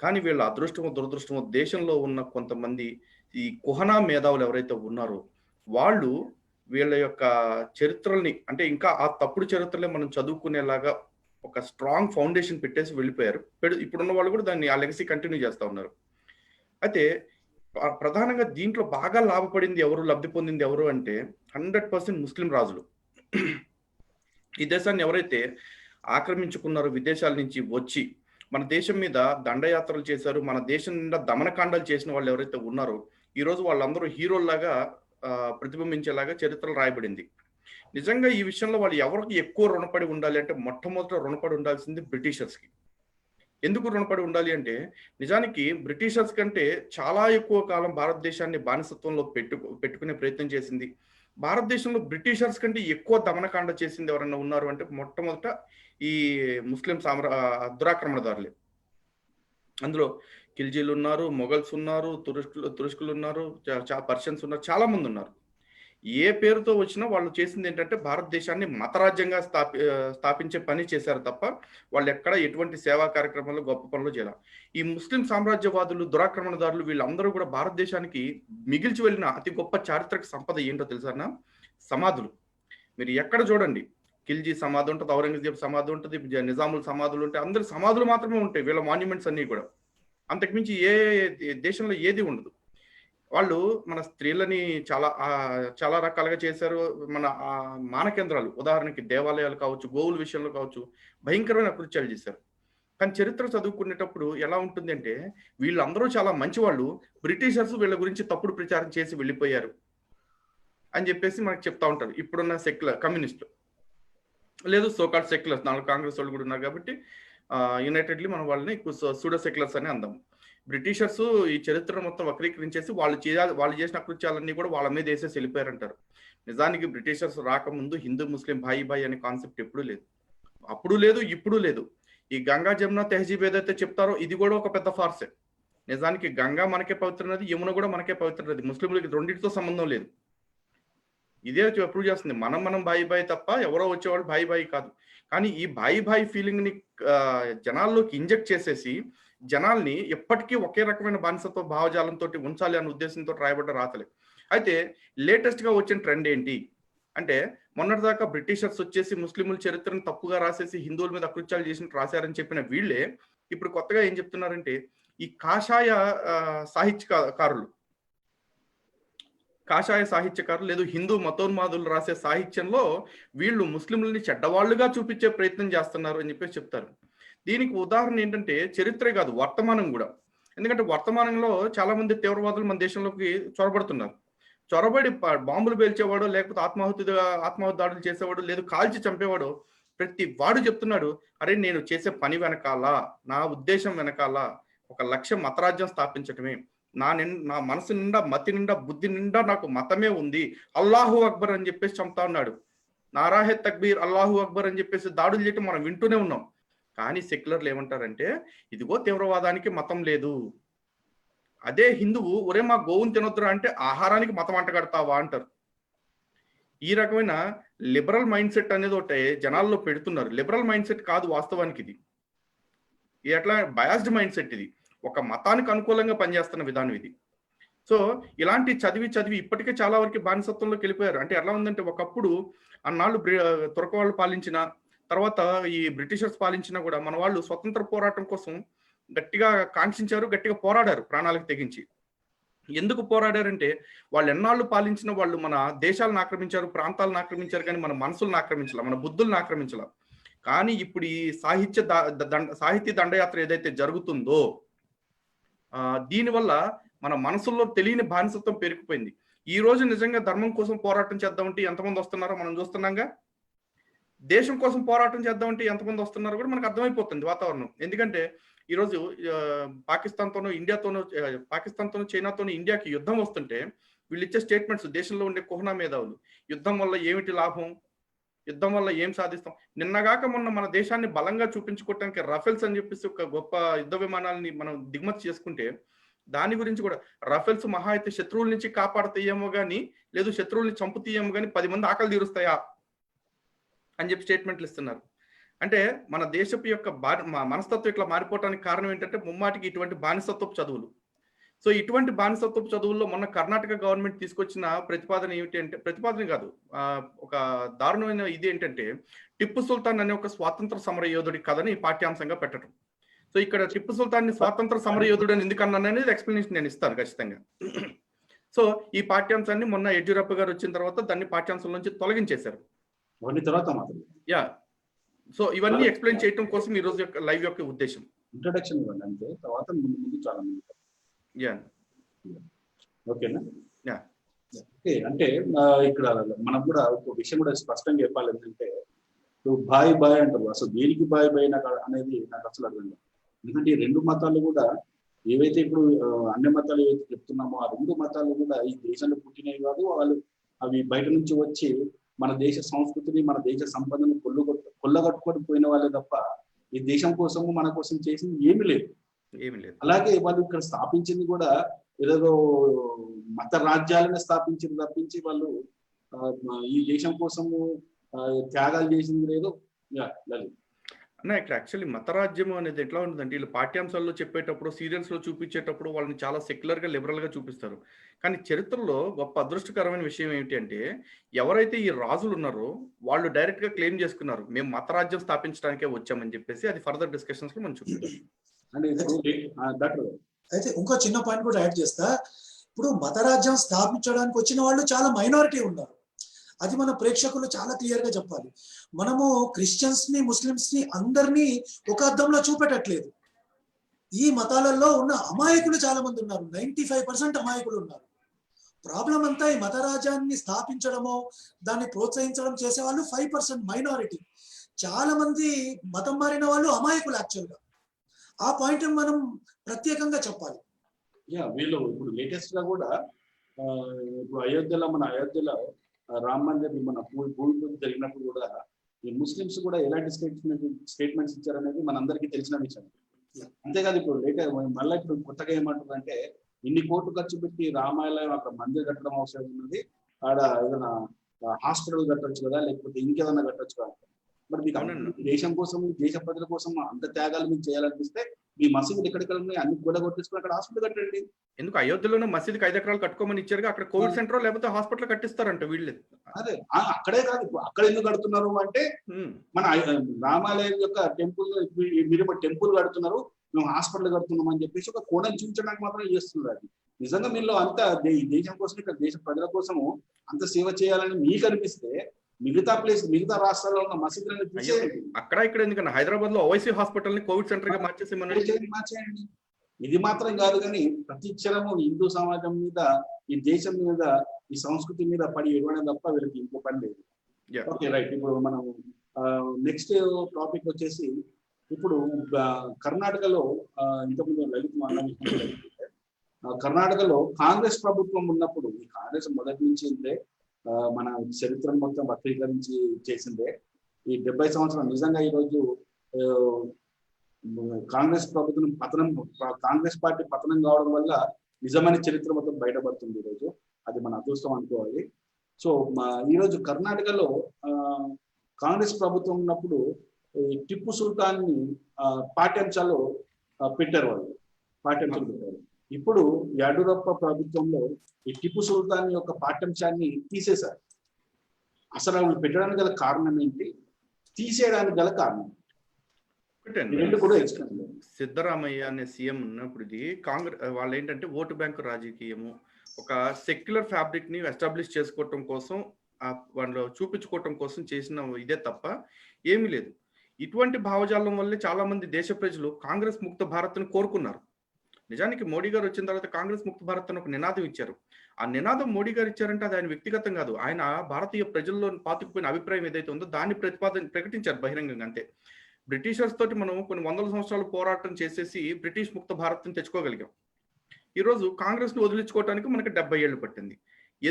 కానీ వీళ్ళ అదృష్టమో దురదృష్టమో దేశంలో ఉన్న కొంతమంది ఈ కుహనా మేధావులు ఎవరైతే ఉన్నారో వాళ్ళు వీళ్ళ యొక్క చరిత్రల్ని, అంటే ఇంకా ఆ తప్పుడు చరిత్రలే మనం చదువుకునేలాగా ఒక స్ట్రాంగ్ ఫౌండేషన్ పెట్టేసి వెళ్ళిపోయారు. ఇప్పుడున్న వాళ్ళు కూడా దాన్ని ఆ లెగసీ కంటిన్యూ చేస్తూ ఉన్నారు. అయితే ప్రధానంగా దీంట్లో బాగా లాభపడింది ఎవరు, లబ్ధి పొందింది ఎవరు అంటే 100% ముస్లిం రాజులు. ఈ దేశాన్ని ఎవరైతే ఆక్రమించుకున్నారో, విదేశాల నుంచి వచ్చి మన దేశం మీద దండయాత్రలు చేశారు, మన దేశం నిండా దమనకాండాలు చేసిన వాళ్ళు ఎవరైతే ఉన్నారో ఈరోజు వాళ్ళందరూ హీరోల్లాగా ప్రతిబింబించేలాగా చరిత్రలు రాయబడింది. నిజంగా ఈ విషయంలో వాళ్ళు ఎవరికి ఎక్కువ రుణపడి ఉండాలి అంటే మొట్టమొదట రుణపడి ఉండాల్సింది బ్రిటిషర్స్కి. ఎందుకు రుణపడి ఉండాలి అంటే నిజానికి బ్రిటిషర్స్ కంటే చాలా ఎక్కువ కాలం భారతదేశాన్ని బానిసత్వంలో పెట్టుకునే ప్రయత్నం చేసింది. భారతదేశంలో బ్రిటిషర్స్ కంటే ఎక్కువ దమనకాండ చేసింది ఎవరైనా ఉన్నారు అంటే మొట్టమొదట ఈ ముస్లిం దురాక్రమణదారులే. అందులో ఖిల్జీలు ఉన్నారు, మొఘల్స్ ఉన్నారు, తురుష్కులు ఉన్నారు, పర్షియన్స్ ఉన్నారు, చాలా మంది ఉన్నారు. ఏ పేరుతో వచ్చినా వాళ్ళు చేసింది ఏంటంటే భారతదేశాన్ని మతరాజ్యంగా స్థాపించే పని చేశారు తప్ప వాళ్ళు ఎక్కడ ఎటువంటి సేవా కార్యక్రమాలు గొప్ప పనులు చేయాలి. ఈ ముస్లిం సామ్రాజ్యవాదులు, దురాక్రమణదారులు వీళ్ళందరూ కూడా భారతదేశానికి మిగిల్చి వెళ్ళిన అతి గొప్ప చారిత్రక సంపద ఏంటో తెలుసా? సమాధులు. మీరు ఎక్కడ చూడండి ఖిల్జీ సమాధి ఉంటుంది, ఔరంగజేబ్ సమాధి ఉంటుంది, నిజాముల సమాధులు ఉంటాయి, అందరి సమాధులు మాత్రమే ఉంటాయి వీళ్ళ మాన్యుమెంట్స్ అన్ని కూడా. అంతకుమించి ఏ దేశంలో ఏది ఉండదు. వాళ్ళు మన స్త్రీలని చాలా రకాలుగా చేశారు. మన మానకేంద్రాలు, ఉదాహరణకి దేవాలయాలు కావచ్చు, గోవుల విషయంలో కావచ్చు, భయంకరమైన కృత్యాలు చేశారు. కానీ చరిత్ర చదువుకునేటప్పుడు ఎలా ఉంటుంది అంటే వీళ్ళందరూ చాలా మంచివాళ్ళు, బ్రిటిషర్స్ వీళ్ళ గురించి తప్పుడు ప్రచారం చేసి వెళ్ళిపోయారు అని చెప్పేసి మనకు చెప్తా ఉంటారు. ఇప్పుడున్న కమ్యూనిస్టులు లేదు, సోకాల్డ్ సెక్యులర్స్, నాలుగు కాంగ్రెస్ వాళ్ళు కూడా ఉన్నారు కాబట్టి యునైటెడ్లీ మనం వాళ్ళని సూడో సెక్యులర్స్ అని అందాం. బ్రిటిషర్స్ ఈ చరిత్రను మొత్తం వక్రీకరించేసి వాళ్ళు చేసిన కృత్యాలన్నీ కూడా వాళ్ళ మీద వేసేసి వెళ్ళిపోయారంటారు. నిజానికి బ్రిటిషర్స్ రాకముందు హిందూ ముస్లిం భాయి భాయి అనే కాన్సెప్ట్ ఎప్పుడూ లేదు, అప్పుడు లేదు, ఇప్పుడు లేదు. ఈ గంగా జమున తెహజీబ్ ఏదైతే చెప్తారో ఇది కూడా ఒక పెద్ద ఫార్సే. నిజానికి గంగా మనకే పవిత్ర నది, యమున కూడా మనకే పవిత్ర నది. ముస్లింలకి రెండింటితో సంబంధం లేదు. ఇదే ప్రూవ్ చేస్తుంది. మనం బాయి బాయి తప్ప ఎవరో వచ్చేవాళ్ళు బాయి బాయి కాదు. కానీ ఈ బాయి ఫీలింగ్ ని జనాల్లోకి ఇంజెక్ట్ చేసేసి జనాల్ని ఎప్పటికీ ఒకే రకమైన బానిసత్వ భావజాలంతో ఉంచాలి అనే ఉద్దేశంతో రాయబడ్డ రాతలే. అయితే లేటెస్ట్ గా వచ్చిన ట్రెండ్ ఏంటి అంటే, మొన్నటిదాకా బ్రిటిషర్స్ వచ్చేసి ముస్లింల చరిత్రను తప్పుగా రాసేసి హిందువుల మీద అకృత్యాలు చేసినట్టు రాశారని చెప్పిన వీళ్ళే ఇప్పుడు కొత్తగా ఏం చెప్తున్నారంటే, ఈ కాషాయ సాహిత్యకారులు లేదు హిందూ మతోన్మాదులు రాసే సాహిత్యంలో వీళ్ళు ముస్లింలని చెడ్డవాళ్లుగా చూపించే ప్రయత్నం చేస్తున్నారు అని చెప్పేసి చెప్తారు. దీనికి ఉదాహరణ ఏంటంటే చరిత్రే కాదు, వర్తమానం కూడా. ఎందుకంటే వర్తమానంలో చాలా మంది తీవ్రవాదులు మన దేశంలోకి చొరబడుతున్నారు. చొరబడి బాంబులు పేల్చేవాడు, లేకపోతే ఆత్మాహుతి దాడులు చేసేవాడు, లేదు కాల్చి చంపేవాడు, ప్రతి వాడు చెప్తున్నాడు, అరే నేను చేసే పని వెనకాల, నా ఉద్దేశం వెనకాల ఒక లక్ష్యం మతరాజ్యం స్థాపించటమే. నా మనసు నిండా, మతి నిండా, బుద్ధి నిండా నాకు మతమే ఉంది, అల్లాహు అక్బర్ అని చెప్పేసి చంపుతా ఉన్నాడు. నారాహే తక్బీర్, అల్లాహు అక్బర్ అని చెప్పేసి దాడులు చేయటం మనం వింటూనే ఉన్నాం. కానీ సెక్యులర్లు ఏమంటారంటే, ఇదిగో తీవ్రవాదానికి మతం లేదు. అదే హిందువు, ఒరే మా గోవుని తినొద్దురా అంటే ఆహారానికి మతం అంటగడతావా అంటారు. ఈ రకమైన లిబరల్ మైండ్ సెట్ అనేది ఒకటి జనాల్లో పెడుతున్నారు. లిబరల్ మైండ్ సెట్ కాదు వాస్తవానికి, ఇది ఎట్లా బయాస్డ్ మైండ్ సెట్. ఇది ఒక మతానికి అనుకూలంగా పనిచేస్తున్న విధానం ఇది. సో ఇలాంటి చదివి ఇప్పటికే చాలా వరకు బానిసత్వంలోకి వెళ్ళిపోయారు. అంటే ఎలా ఉందంటే, ఒకప్పుడు అన్నాళ్ళు తురక వాళ్ళు పాలించిన తర్వాత ఈ బ్రిటిషర్స్ పాలించినా కూడా మన వాళ్ళు స్వతంత్ర పోరాటం కోసం గట్టిగా కాంక్షించారు, గట్టిగా పోరాడారు ప్రాణాలకు తెగించి. ఎందుకు పోరాడారంటే, వాళ్ళు ఎన్నాళ్ళు పాలించిన వాళ్ళు మన దేశాలను ఆక్రమించారు, ప్రాంతాలను ఆక్రమించారు, కానీ మన మనసులను ఆక్రమించాల, మన బుద్ధులను ఆక్రమించాల. కానీ ఇప్పుడు ఈ సాహిత్య దండయాత్ర ఏదైతే జరుగుతుందో దీనివల్ల మన మనసుల్లో తెలియని బానిసత్వం పెరిగిపోయింది. ఈ రోజు నిజంగా ధర్మం కోసం పోరాటం చేద్దామంటే ఎంతమంది వస్తున్నారో మనం చూస్తున్నాగా. దేశం కోసం పోరాటం చేద్దామంటే ఎంతమంది వస్తున్నారో కూడా మనకు అర్థమైపోతుంది వాతావరణం. ఎందుకంటే ఈరోజు పాకిస్తాన్తోనూ చైనాతోనూ ఇండియాకి యుద్ధం వస్తుంటే వీళ్ళు ఇచ్చే స్టేట్మెంట్స్, దేశంలో ఉండే కుహనా మేధావులు, యుద్ధం వల్ల ఏమిటి లాభం, యుద్ధం వల్ల ఏం సాధిస్తాం. నిన్నగాక మొన్న మన దేశాన్ని బలంగా చూపించుకోవటానికి రఫేల్స్ అని చెప్పేసి ఒక గొప్ప యుద్ధ విమానాలని మనం దిగుమతి చేసుకుంటే, దాని గురించి కూడా రఫేల్స్ మహా అయితే శత్రువుల నుంచి కాపాడుతాయేమో కానీ, లేదు శత్రువుల్ని చంపుతాయేమో కానీ 10 మంది ఆకలి తీరుస్తాయా అని చెప్పి స్టేట్మెంట్లు ఇస్తున్నారు. అంటే మన దేశపు యొక్క మనస్తత్వం ఇట్లా మారిపోవడానికి కారణం ఏంటంటే, ముమ్మాటికి ఇటువంటి బానిసత్వపు చదువులు. సో ఇటువంటి బానిసత్వపు చదువుల్లో మొన్న కర్ణాటక గవర్నమెంట్ తీసుకొచ్చిన ప్రతిపాదన ఏమిటి అంటే, ప్రతిపాదన కాదు, ఒక దారుణమైన ఇది ఏంటంటే, టిప్పు సుల్తాన్ అనే ఒక స్వాతంత్ర సమర యోధుడి కథని పాఠ్యాంశంగా పెట్టడం. సో ఇక్కడ టిప్పు సుల్తాన్ ని స్వాతంత్ర సమర యోధుడు అని ఎందుకన్నాను అనేది ఎక్స్ప్లెనేషన్ నేను ఇస్తాను ఖచ్చితంగా. సో ఈ పాఠ్యాంశాన్ని మొన్న యడ్యూరప్ప గారు వచ్చిన తర్వాత దాన్ని పాఠ్యాంశం నుంచి తొలగించేశారు. యా, సో ఇవన్నీ ఎక్స్ప్లెయిన్ చేయడం కోసం ఈ రోజు యొక్క లైవ్ యొక్క ఉద్దేశం. ఇంట్రడక్షన్ ఇవ్వండి అంతే, తర్వాత ముందు చాలా మంది. యా, ఓకేనా? Yeah, okay. అంటే ఇక్కడ మనం కూడా ఒక విషయం కూడా స్పష్టంగా చెప్పాలి. ఏంటంటే బాయ్ అంటారు, అసలు దేనికి బాయ్ నాకు అనేది నాకు అసలు అర్థం కాదు. ఎందుకంటే ఈ రెండు మతాలు కూడా ఏవైతే ఇప్పుడు అన్ని మతాలు ఏవైతే చెప్తున్నామో, ఆ రెండు మతాలు కూడా ఈ దేశంలో పుట్టినవి కాదు. వాళ్ళు అవి బయట నుంచి వచ్చి మన దేశ సంస్కృతిని, మన దేశ సంపదను కొల్లగట్టుకొని పోయిన వాళ్ళే తప్ప ఈ దేశం కోసము మన కోసం చేసింది ఏమీ లేదు. అలాగే వాళ్ళు ఇక్కడ స్థాపించింది కూడా ఏదో మత రాజ్యాలను స్థాపించింది తప్పించి వాళ్ళు ఈ దేశం కోసము త్యాగాలు చేసింది లేదు. అన్న ఇక్కడ యాక్చువల్లీ మతరాజ్యం అనేది ఎట్లా ఉంటుందంటే, వీళ్ళు పాఠ్యాంశాల్లో చెప్పేటప్పుడు, సీరియల్స్ లో చూపించేటప్పుడు వాళ్ళని చాలా సెక్యులర్ గా, లిబరల్ గా చూపిస్తారు. కానీ చరిత్రలో గొప్ప అదృష్టకరమైన విషయం ఏమిటి అంటే, ఎవరైతే ఈ రాజులు ఉన్నారో వాళ్ళు డైరెక్ట్ గా క్లెయిమ్ చేసుకున్నారు, మేము మతరాజ్యం స్థాపించడానికే వచ్చామని చెప్పేసి. అది ఫర్దర్ డిస్కషన్స్ లో మనం చూపిస్తాం. అయితే ఇంకో చిన్న పాయింట్ కూడా యాడ్ చేస్తా. ఇప్పుడు మతరాజ్యం స్థాపించడానికి వచ్చిన వాళ్ళు చాలా మైనారిటీ ఉన్నారు. అది మన ప్రేక్షకులు చాలా క్లియర్ గా చెప్పాలి. మనము క్రిస్టియన్స్ ని, ముస్లిమ్స్ ని అందరినీ ఒక అర్థంలో చూపెట్టట్లేదు. ఈ మతాలలో ఉన్న అమాయకులు చాలా మంది ఉన్నారు. 95% అమాయకులు ఉన్నారు. ప్రాబ్లం అంతా ఈ మతరాజ్యాన్ని స్థాపించడమో, దాన్ని ప్రోత్సహించడం చేసే వాళ్ళు 5% మైనారిటీ. చాలా మంది మతం మారిన వాళ్ళు అమాయకులు యాక్చువల్ గా. ఆ పాయింట్ మనం ప్రత్యేకంగా చెప్పాలి. వీళ్ళు ఇప్పుడు లేటెస్ట్ గా కూడా ఇప్పుడు మన అయోధ్యలో రామ మందిర్ మన భూమి పూజ జరిగినప్పుడు కూడా ఈ ముస్లిమ్స్ కూడా ఎలాంటి స్టేట్మెంట్స్ ఇచ్చారనేది మనందరికీ తెలిసిన విషయం. అంతేకాదు ఇప్పుడు మళ్ళీ ఇప్పుడు కొత్తగా ఏమంటుందంటే ఇన్ని కోట్లు ఖర్చు పెట్టి రామాలయం అక్కడ మందిర్ కట్టడం అవసరం ఉన్నది, ఆడ ఏదైనా హాస్పిటల్ కట్టొచ్చు కదా, లేకపోతే ఇంకేదన్నా కట్టొచ్చు కదా. మరి మీకు దేశం కోసం, దేశ ప్రజల కోసం అంత త్యాగాలు మీకు చేయాలనిపిస్తే మీ మసీదులు ఎక్కడెక్కడ ఉన్నాయి అన్ని కూడా కొట్టేసుకుని అక్కడ హాస్పిటల్ కట్టండి. ఎందుకు అయోధ్యలోనే మసీదుకి 5 ఎకరాలు కట్టుకోమని ఇచ్చారు, అక్కడ కోవిడ్ సెంటర్ లేకపోతే హాస్పిటల్ కట్టిస్తారంట వీళ్ళు. అదే అక్కడే కాదు, అక్కడ ఎందుకు కడుతున్నారు అంటే మన రామాలయం యొక్క టెంపుల్, మీరు టెంపుల్ కడుతున్నారు, మేము హాస్పిటల్ కడుతున్నాం అని చెప్పేసి ఒక కోణం చూపించడానికి మాత్రం చేస్తున్నారు. అది నిజంగా మీరు అంత ఈ దేశం కోసం, ఇక్కడ దేశ ప్రజల కోసము అంత సేవ చేయాలని మీకు అనిపిస్తే మిగతా రాష్ట్రాల్లో ఉన్న మసీదులను తీసేయండి. అక్కడ ఇక్కడ ఎందుకన్నా హైదరాబాద్ లో ఓవైసీ హాస్పిటల్ ని కోవిడ్ సెంటర్ గా మార్చేయండి. ఇది మాత్రం కాదు కానీ ప్రతి క్షణము హిందూ సమాజం మీద, ఈ దేశం మీద, ఈ సంస్కృతి మీద పడి ఇవ్వడం తప్ప వీళ్ళకి ఇంకో పని లేదు. Okay right. ఇప్పుడు మనం నెక్స్ట్ టాపిక్ వచ్చేసి ఇప్పుడు కర్ణాటకలో ఇంతకుముందు లలిత్ కర్ణాటకలో కాంగ్రెస్ ప్రభుత్వం ఉన్నప్పుడు, ఈ కాంగ్రెస్ మొదటి నుంచి ఉంటే మన చరిత్రను మొత్తం వక్రీకరించి చేసిందే. ఈ 70 సంవత్సరాలు నిజంగా ఈరోజు కాంగ్రెస్ ప్రభుత్వం కాంగ్రెస్ పార్టీ పతనం కావడం వల్ల నిజమైన చరిత్ర మొత్తం బయటపడుతుంది ఈరోజు. అది మన అదృష్టం అనుకోవాలి. సో ఈరోజు కర్ణాటకలో కాంగ్రెస్ ప్రభుత్వం ఉన్నప్పుడు టిప్పు సుల్తాన్ని పాఠ్యాంశాలు పెట్టారు, వాళ్ళు పాఠ్యాంశాలు పెట్టారు. ఇప్పుడు యడ్యూరప్ప ప్రభుత్వంలో ఈ టిప్పు సుల్తాన్ యొక్క పాఠ్యాంశాన్ని తీసేశారు. అసలు వాళ్ళు పెట్టడానికి గల కారణం ఏంటి, తీసేయడానికి గల కారణం కూడా సిద్ధరామయ్య అనే సీఎం ఉన్నప్పుడు ఇది కాంగ్రెస్ వాళ్ళు ఏంటంటే ఓటు బ్యాంకు రాజకీయము, ఒక సెక్యులర్ ఫ్యాబ్రిక్ ని ఎస్టాబ్లిష్ చేసుకోవటం కోసం, వాళ్ళు చూపించుకోవటం కోసం చేసిన ఇదే తప్ప ఏమీ లేదు. ఇటువంటి భావజాలం వల్లే చాలా మంది దేశ ప్రజలు కాంగ్రెస్ ముక్త భారత్ ని కోరుకున్నారు. నిజానికి మోడీ గారు వచ్చిన తర్వాత కాంగ్రెస్ ముక్త భారత్ అని ఒక నినాదం ఇచ్చారు. ఆ నినాదం మోడీ గారు ఇచ్చారంటే అది ఆయన వ్యక్తిగతం కాదు, ఆయన భారతీయ ప్రజల్లో పాతుకుపోయిన అభిప్రాయం ఏదైతే ఉందో దాన్ని ప్రకటించారు బహిరంగంగా. అంతే. బ్రిటిషర్స్ తోటి మనం కొన్ని వందల సంవత్సరాలు పోరాటం చేసేసి బ్రిటిష్ ముక్త భారత్ని తెచ్చుకోగలిగాం. ఈరోజు కాంగ్రెస్ ని వదిలించుకోవడానికి మనకి 70 ఏళ్ళు పట్టింది.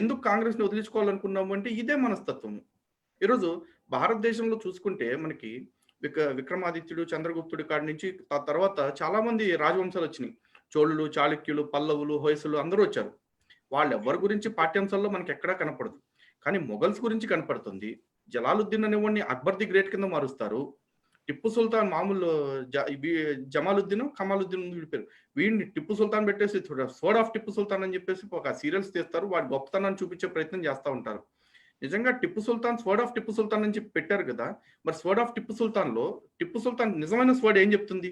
ఎందుకు కాంగ్రెస్ ని వదిలించుకోవాలనుకున్నాము అంటే ఇదే మనస్తత్వము. ఈరోజు భారతదేశంలో చూసుకుంటే మనకి విక్రమాదిత్యుడు, చంద్రగుప్తుడి కాడి నుంచి తర్వాత చాలా మంది రాజవంశాలు వచ్చినాయి. చోళులు, చాళుక్యులు, పల్లవులు, హొయసులు అందరూ వచ్చారు. వాళ్ళు ఎవరి గురించి పాఠ్యాంశాల్లో మనకి ఎక్కడా కనపడదు. కానీ మొఘల్స్ గురించి కనపడుతుంది. జలాలుద్దీన్ అనేవాడిని అక్బర్ ది గ్రేట్ కింద మారుస్తారు. టిప్పు సుల్తాన్ మామూలు జమాలుద్దీన్, కమాలుద్దీన్ విడిపారు. వీడిని టిప్పు సుల్తాన్ పెట్టేసి స్వర్డ్ ఆఫ్ టిప్పు సుల్తాన్ అని చెప్పేసి ఒక సీరియల్స్ తీస్తారు. వాడి గొప్పతనాన్ని చూపించే ప్రయత్నం చేస్తూ ఉంటారు. నిజంగా టిప్పు సుల్తాన్ స్వర్డ్ ఆఫ్ టిప్పు సుల్తాన్ అని చెప్పి పెట్టారు కదా, మరి స్వర్డ్ ఆఫ్ టిప్పు సుల్తాన్ లో టిప్పు సుల్తాన్ నిజమైన స్వర్డ్ ఏం చెప్తుంది?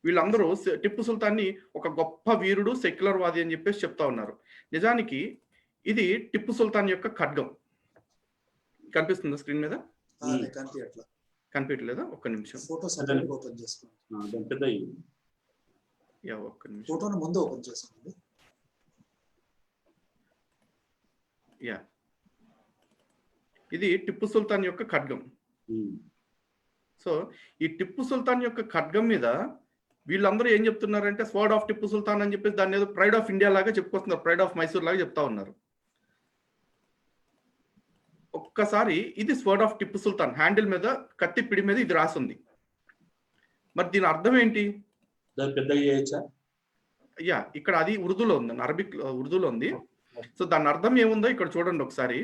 వీళ్ళందరూ టిప్పు సుల్తాన్ని ఒక గొప్ప వీరుడు, సెక్యులర్ వాది అని చెప్పేసి చెప్తా ఉన్నారు. నిజానికి ఇది టిప్పు సుల్తాన్ యొక్క ఖడ్గం. కనిపిస్తుందా స్క్రీన్ మీద? కనిపించలేదా? ఒక్క నిమిషం. ఇది టిప్పు సుల్తాన్ యొక్క ఖడ్గం. సో ఈ టిప్పు సుల్తాన్ యొక్క ఖడ్గం మీద వీళ్ళందరూ ఏం చెప్తున్నారంటే స్వర్డ్ ఆఫ్ టిప్పు సుల్తాన్ అని చెప్పేసి దాన్ని ఏదో ప్రైడ్ ఆఫ్ ఇండియా లాగా చెప్పుకొస్తున్నారు, ప్రైడ్ ఆఫ్ మైసూర్ లాగా చెప్తా ఉన్నారు. ఒక్కసారి ఇది sword of Tipu Sultan handle మీద, కత్తి పిడి మీద ఇది రాసింది. మరి దీని అర్థం ఏంటి? ఇక్కడ అది ఉర్దూలో ఉంది, అరబిక్ ఉర్దూలో ఉంది. సో దాని అర్థం ఏముందో ఇక్కడ చూడండి ఒకసారి.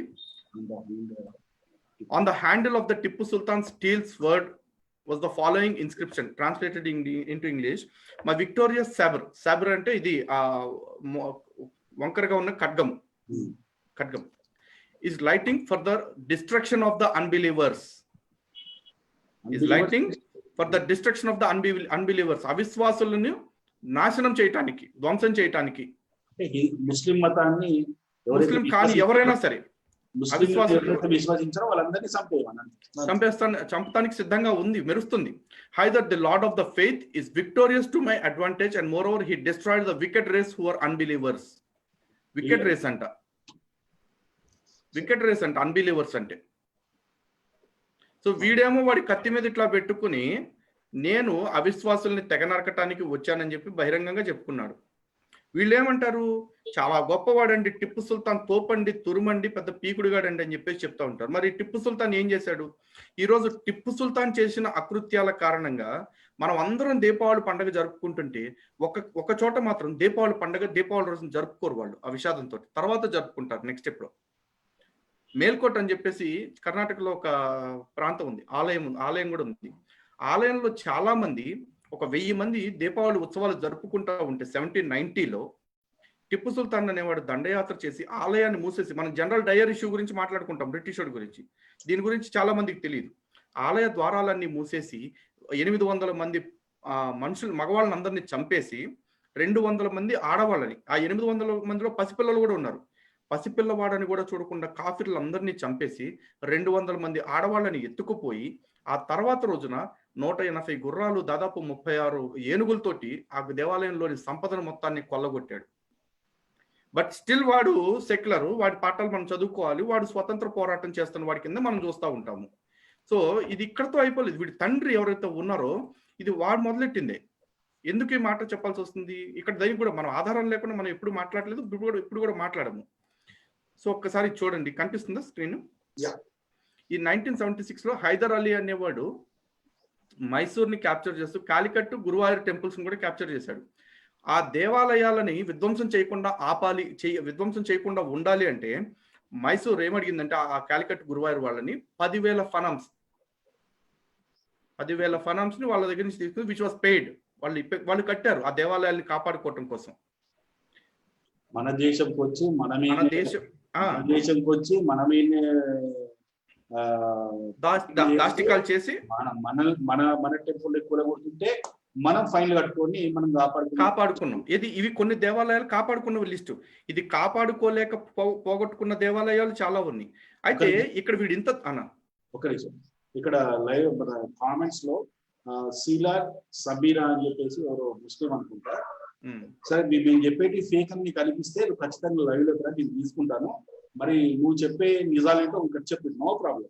On the handle of the Tipu Sultan's steel sword was the following inscription, translated into English: my victorious sabre. Sabre ante idi వంకరగా ఉన్న ఖడ్గం. ఖడ్గం is lighting for the destruction of the unbelievers. Is lighting for the destruction of the unbelievers. అవిశ్వాసులను నాశనం చేయటానికి, ధ్వంసం చేయటానికి. ముస్లిం మతాన్ని, ముస్లిం కానీ ఎవరైనా సరే చంపడానికి సిద్ధంగా ఉంది, మెరుస్తుంది. Either the Lord of the faith is victorious to my advantage and moreover he destroyed the wicked race who are unbelievers. Wicked race అంట, వికెట్ రేస్ అంట అన్బిలీవర్స్ అంటే. సో వీడేమో వాడి కత్తి మీద ఇట్లా పెట్టుకుని నేను అవిశ్వాసుల్ని తెగ నరకటానికి వచ్చానని చెప్పి బహిరంగంగా చెప్పుకున్నాడు. వీళ్ళు ఏమంటారు, చాలా గొప్పవాడండి టిప్పు సుల్తాన్, తోపండి, తురుమండి, పెద్ద పీకుడుగాడండి అని చెప్పేసి చెప్తా ఉంటారు. మరి టిప్పు సుల్తాన్ ఏం చేశాడు? ఈరోజు టిప్పు సుల్తాన్ చేసిన అకృత్యాల కారణంగా మనం అందరం దీపావళి పండుగ జరుపుకుంటుంటే ఒక చోట మాత్రం దీపావళి పండుగ దీపావళి రోజున జరుపుకోరు వాళ్ళు, ఆ విషాదంతో. తర్వాత జరుపుకుంటారు నెక్స్ట్ ఎప్పుడు. మేల్కోట్ అని చెప్పేసి కర్ణాటకలో ఒక ప్రాంతం ఉంది, ఆలయం కూడా ఉంది. ఆలయంలో చాలా మంది, ఒక 1000 మంది దీపావళి ఉత్సవాలు జరుపుకుంటా ఉంటే 1790లో టిప్పు సుల్తాన్ అనేవాడు దండయాత్ర చేసి ఆలయాన్ని మూసేసి, మనం జనరల్ డయర్ ఇష్యూ గురించి మాట్లాడుకుంటాం, బ్రిటిష్ వాడి గురించి, దీని గురించి చాలా మందికి తెలియదు. ఆలయ ద్వారాలన్నీ మూసేసి 800 మంది మనుషులు, మగవాళ్ళని అందరినీ చంపేసి 200 మంది ఆడవాళ్ళని, ఆ 800 మందిలో పసిపిల్లలు కూడా ఉన్నారు, పసిపిల్లవాడని కూడా చూడకుండా కాఫీర్లు అందరినీ చంపేసి 200 మంది ఆడవాళ్ళని ఎత్తుకుపోయి, ఆ తర్వాత రోజున 180 గుర్రాలు, దాదాపు 36 ఏనుగులతోటి ఆ దేవాలయంలోని సంపదను మొత్తాన్ని కొల్లగొట్టాడు. బట్ స్టిల్ వాడు సెక్యులర్, వాడి పాఠాలు మనం చదువుకోవాలి, వాడు స్వతంత్ర పోరాటం చేస్తున్న వాడి కింద మనం చూస్తూ ఉంటాము. సో ఇది ఇక్కడతో అయిపోలేదు. వీడి తండ్రి ఎవరైతే ఉన్నారో ఇది వాడు మొదలెట్టిందే. ఎందుకు ఈ మాట చెప్పాల్సి వస్తుంది? ఇక్కడ దైవం కూడా మనం ఆధారం లేకుండా మనం ఎప్పుడు మాట్లాడలేదు, ఇప్పుడు కూడా మాట్లాడము. సో ఒక్కసారి చూడండి, కనిపిస్తుందా స్క్రీన్? ఈ 1976లో హైదర్ అలీ అనేవాడు మైసూర్ని క్యాప్చర్ చేస్తూ కాలికట్టు, గురువాయూర్ టెంపుల్స్ కూడా క్యాప్చర్ చేశాడు. ఆ దేవాలయాలని విధ్వంసం చేయకుండా ఉండాలి అంటే మైసూర్ ఏమడిగిందంటే ఆ కాలికట్, గురువాయూర్ వాళ్ళని 10,000 ఫనామ్స్ ని వాళ్ళ దగ్గర నుంచి తీసుకుని, విచ్ వాస్ పెయిడ్. వాళ్ళు కట్టారు ఆ దేవాలయాల్ని కాపాడుకోవటం కోసం. మన దేశంకి వచ్చి మనమే దాష్టికాలు చేసి మన టెంపుల్ కూలగొడుతుంటే మనం ఫైన్లు కట్టుకొని మనం కాపాడుకున్నాం. ఇవి కొన్ని దేవాలయాలు కాపాడుకున్న లిస్టు. ఇది కాపాడుకోలేక పోగొట్టుకున్న దేవాలయాలు చాలా ఉన్నాయి. అయితే ఇక్కడ వీడు ఇంత ఒక నిమిషం, ఇక్కడ లైవ్ మన కామెంట్స్ లో సీలా సబీరా అని చెప్పేసి ఎవరో ముస్లిం అనుకుంటా, సరే మేము చెప్పేటి ఫేక్ అని కనిపిస్తే ఖచ్చితంగా లైవ్ లో కూడా నేను తీసుకుంటాను, మరి నువ్వు చెప్పే నిజాలేంటో ఇక్కడ చెప్పి, నో ప్రాబ్లం.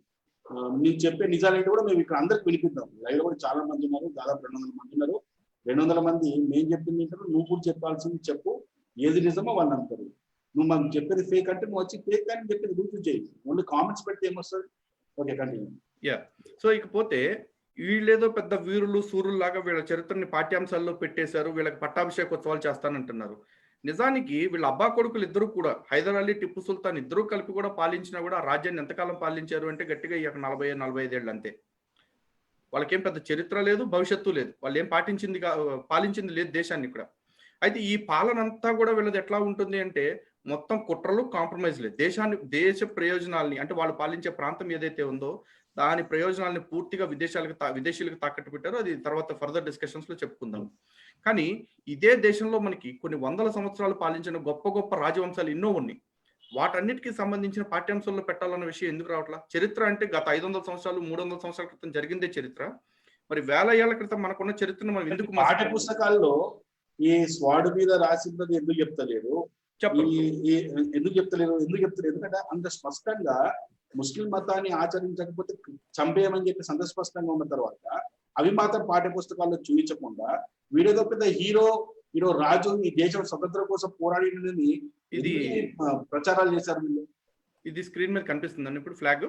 నీకు చెప్పే నిజాలేంటో కూడా మేము ఇక్కడ అందరికి వినిపిద్దాం. లైవ్ లో కూడా చాలా మంది ఉన్నారు, దాదాపు 200 మంది ఉన్నారు. 200 మంది మేము చెప్పింది ఏంటో నువ్వు కూడా చెప్పాల్సింది చెప్పు, ఏది నిజమో వాళ్ళు అంటారు. నువ్వు మనం చెప్పేది ఫేక్ అంటే నువ్వు వచ్చి ఫేక్ అని చెప్పేది గుర్తు చేయి, ఓన్లీ కామెంట్స్ పెడితే ఏమొస్తుంది? Okay, continue. సో ఇకపోతే వీళ్ళేదో పెద్ద వీరులు సూరులు లాగా వీళ్ళ చరిత్రని పాఠ్యాంశాల్లో పెట్టేశారు, వీళ్ళకి పట్టాభిషేకోత్సవాలు చేస్తానంటున్నారు. నిజానికి వీళ్ళ అబ్బా కొడుకులు ఇద్దరు కూడా, హైదర్ అలీ, టిప్పు సుల్తాన్ ఇద్దరు కలిపి కూడా పాలించినా కూడా రాజ్యాన్ని ఎంతకాలం పాలించారు అంటే గట్టిగా 40-45 ఏళ్ళు అంతే. వాళ్ళకేం పెద్ద చరిత్ర లేదు, భవిష్యత్తు లేదు, వాళ్ళు ఏం పాలించింది లేదు దేశాన్ని ఇక్కడ. అయితే ఈ పాలన అంతా కూడా వీళ్ళది ఎట్లా ఉంటుంది అంటే మొత్తం కుట్రలు, కాంప్రమైజ్ లేదు. దేశ ప్రయోజనాల్ని, అంటే వాళ్ళు పాలించే ప్రాంతం ఏదైతే ఉందో దాని ప్రయోజనాలని పూర్తిగా విదేశీయులకు తాకట్టు పెట్టారు. అది తర్వాత ఫర్దర్ డిస్కషన్స్ లో చెప్పుకుందాం. కానీ ఇదే దేశంలో మనకి కొన్ని 100 సంవత్సరాలు పాలించిన గొప్ప గొప్ప రాజవంశాలు ఎన్నో ఉన్నాయి. వాటన్నిటికీ సంబంధించిన పాఠ్యాంశాల్లో పెట్టాలన్న విషయం ఎందుకు రావట్లా? చరిత్ర అంటే గత 500 సంవత్సరాలు 300 సంవత్సరాల క్రితం జరిగిందే చరిత్ర. మరి 1000 ఏళ్ల క్రితం మనకున్న చరిత్రను మనం ఎందుకు పాఠ్య పుస్తకాల్లో ఈ స్వాడు మీద రాసిందని ఎందుకు చెప్తలేరు? ఎందుకు చెప్తలేరు? ఎందుకంటే అంత స్పష్టంగా ముస్లిం మతాన్ని ఆచరించకపోతే చంపేయమని చెప్పి అంత స్పష్టంగా ఉన్న తర్వాత అవి మాత్రం పాఠ్య పుస్తకాల్లో చూపించకుండా వీడేదో పెద్ద హీరో రాజు, ఈ దేశం స్వతంత్రం కోసం పోరాడినని ఇది ప్రచారాలు చేశారు వీళ్ళు. ఇది స్క్రీన్ మీద కనిపిస్తుందండి ఇప్పుడు ఫ్లాగ్.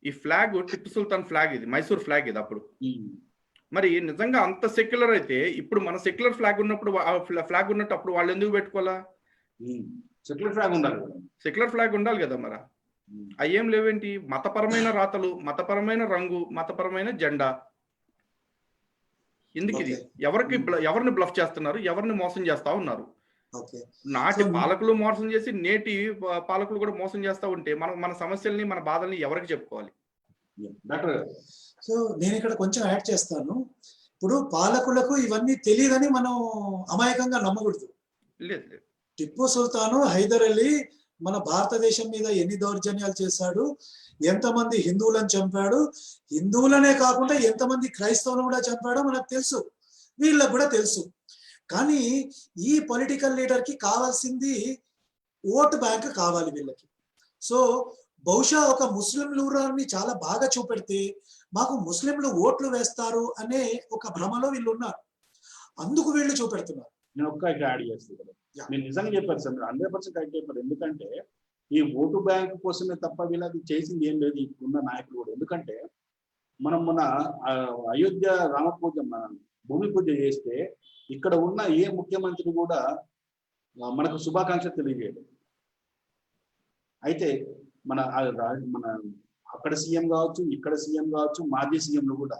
ఈ ఫ్లాగ్ టిప్పు సుల్తాన్ ఫ్లాగ్, ఇది మైసూర్ ఫ్లాగ్ ఇది. అప్పుడు మరి నిజంగా అంత సెక్యులర్ అయితే ఇప్పుడు మన సెక్యులర్ ఫ్లాగ్ ఉన్నప్పుడు ఫ్లాగ్ ఉన్నట్టు అప్పుడు వాళ్ళు ఎందుకు పెట్టుకోవాలా? సెక్యులర్ ఫ్లాగ్ ఉండాలి కదా. మరి అయ్యేం లేవేంటి? మతపరమైన రాతలు, మతపరమైన రంగు, మతపరమైన జెండా. ఎందుకు ఇది? ఎవరిని బ్లఫ్ చేస్తున్నారు? ఎవరిని మోసం చేస్తా ఉన్నారు? నాటి పాలకులు మోసం చేసి నేటి పాలకులు కూడా మోసం చేస్తా ఉంటే మన సమస్యల్ని, మన బాధల్ని ఎవరికి చెప్పుకోవాలి? సో నేను ఇక్కడ కొంచెం యాడ్ చేస్తాను. ఇప్పుడు పాలకులకు ఇవన్నీ తెలియదని మనం అమాయకంగా నమ్మకూడదు. లేదు, టిప్పు సుల్తాను, హైదర్ అలీ మన భారతదేశం మీద ఎన్ని దౌర్జన్యాలు చేశాడు, ఎంతమంది హిందువులను చంపాడు, హిందువులనే కాకుండా ఎంతమంది క్రైస్తవులను కూడా చంపాడో మనకు తెలుసు, వీళ్ళకు కూడా తెలుసు. కానీ ఈ పొలిటికల్ లీడర్ కి కావాల్సింది ఓటు బ్యాంక్ కావాలి వీళ్ళకి. సో బహుశా ఒక ముస్లిం లీడర్ని చాలా బాగా చూపెడితే మాకు ముస్లింలు ఓట్లు వేస్తారు అనే ఒక భ్రమలో వీళ్ళు ఉన్నారు, అందుకు వీళ్ళు చూపెడుతున్నారు. నేను ఒక్క యాడ్ చేస్తాను కదా. Yeah. మీరు నిజంగా చెప్పారు సార్, మీరు 100% కరెక్ట్ చెప్పారు. ఎందుకంటే ఈ ఓటు బ్యాంక్ కోసమే తప్ప వీళ్ళది చేసింది ఏం లేదు ఇప్పుడున్న నాయకులు కూడా. ఎందుకంటే మనం మన అయోధ్య రామ పూజ, మన భూమి పూజ చేస్తే ఇక్కడ ఉన్న ఏ ముఖ్యమంత్రి కూడా మనకు శుభాకాంక్షలు తెలియజేయలేదు. అయితే మన అక్కడ సీఎం కావచ్చు, ఇక్కడ సీఎం కావచ్చు, మాజీ సీఎంలు కూడా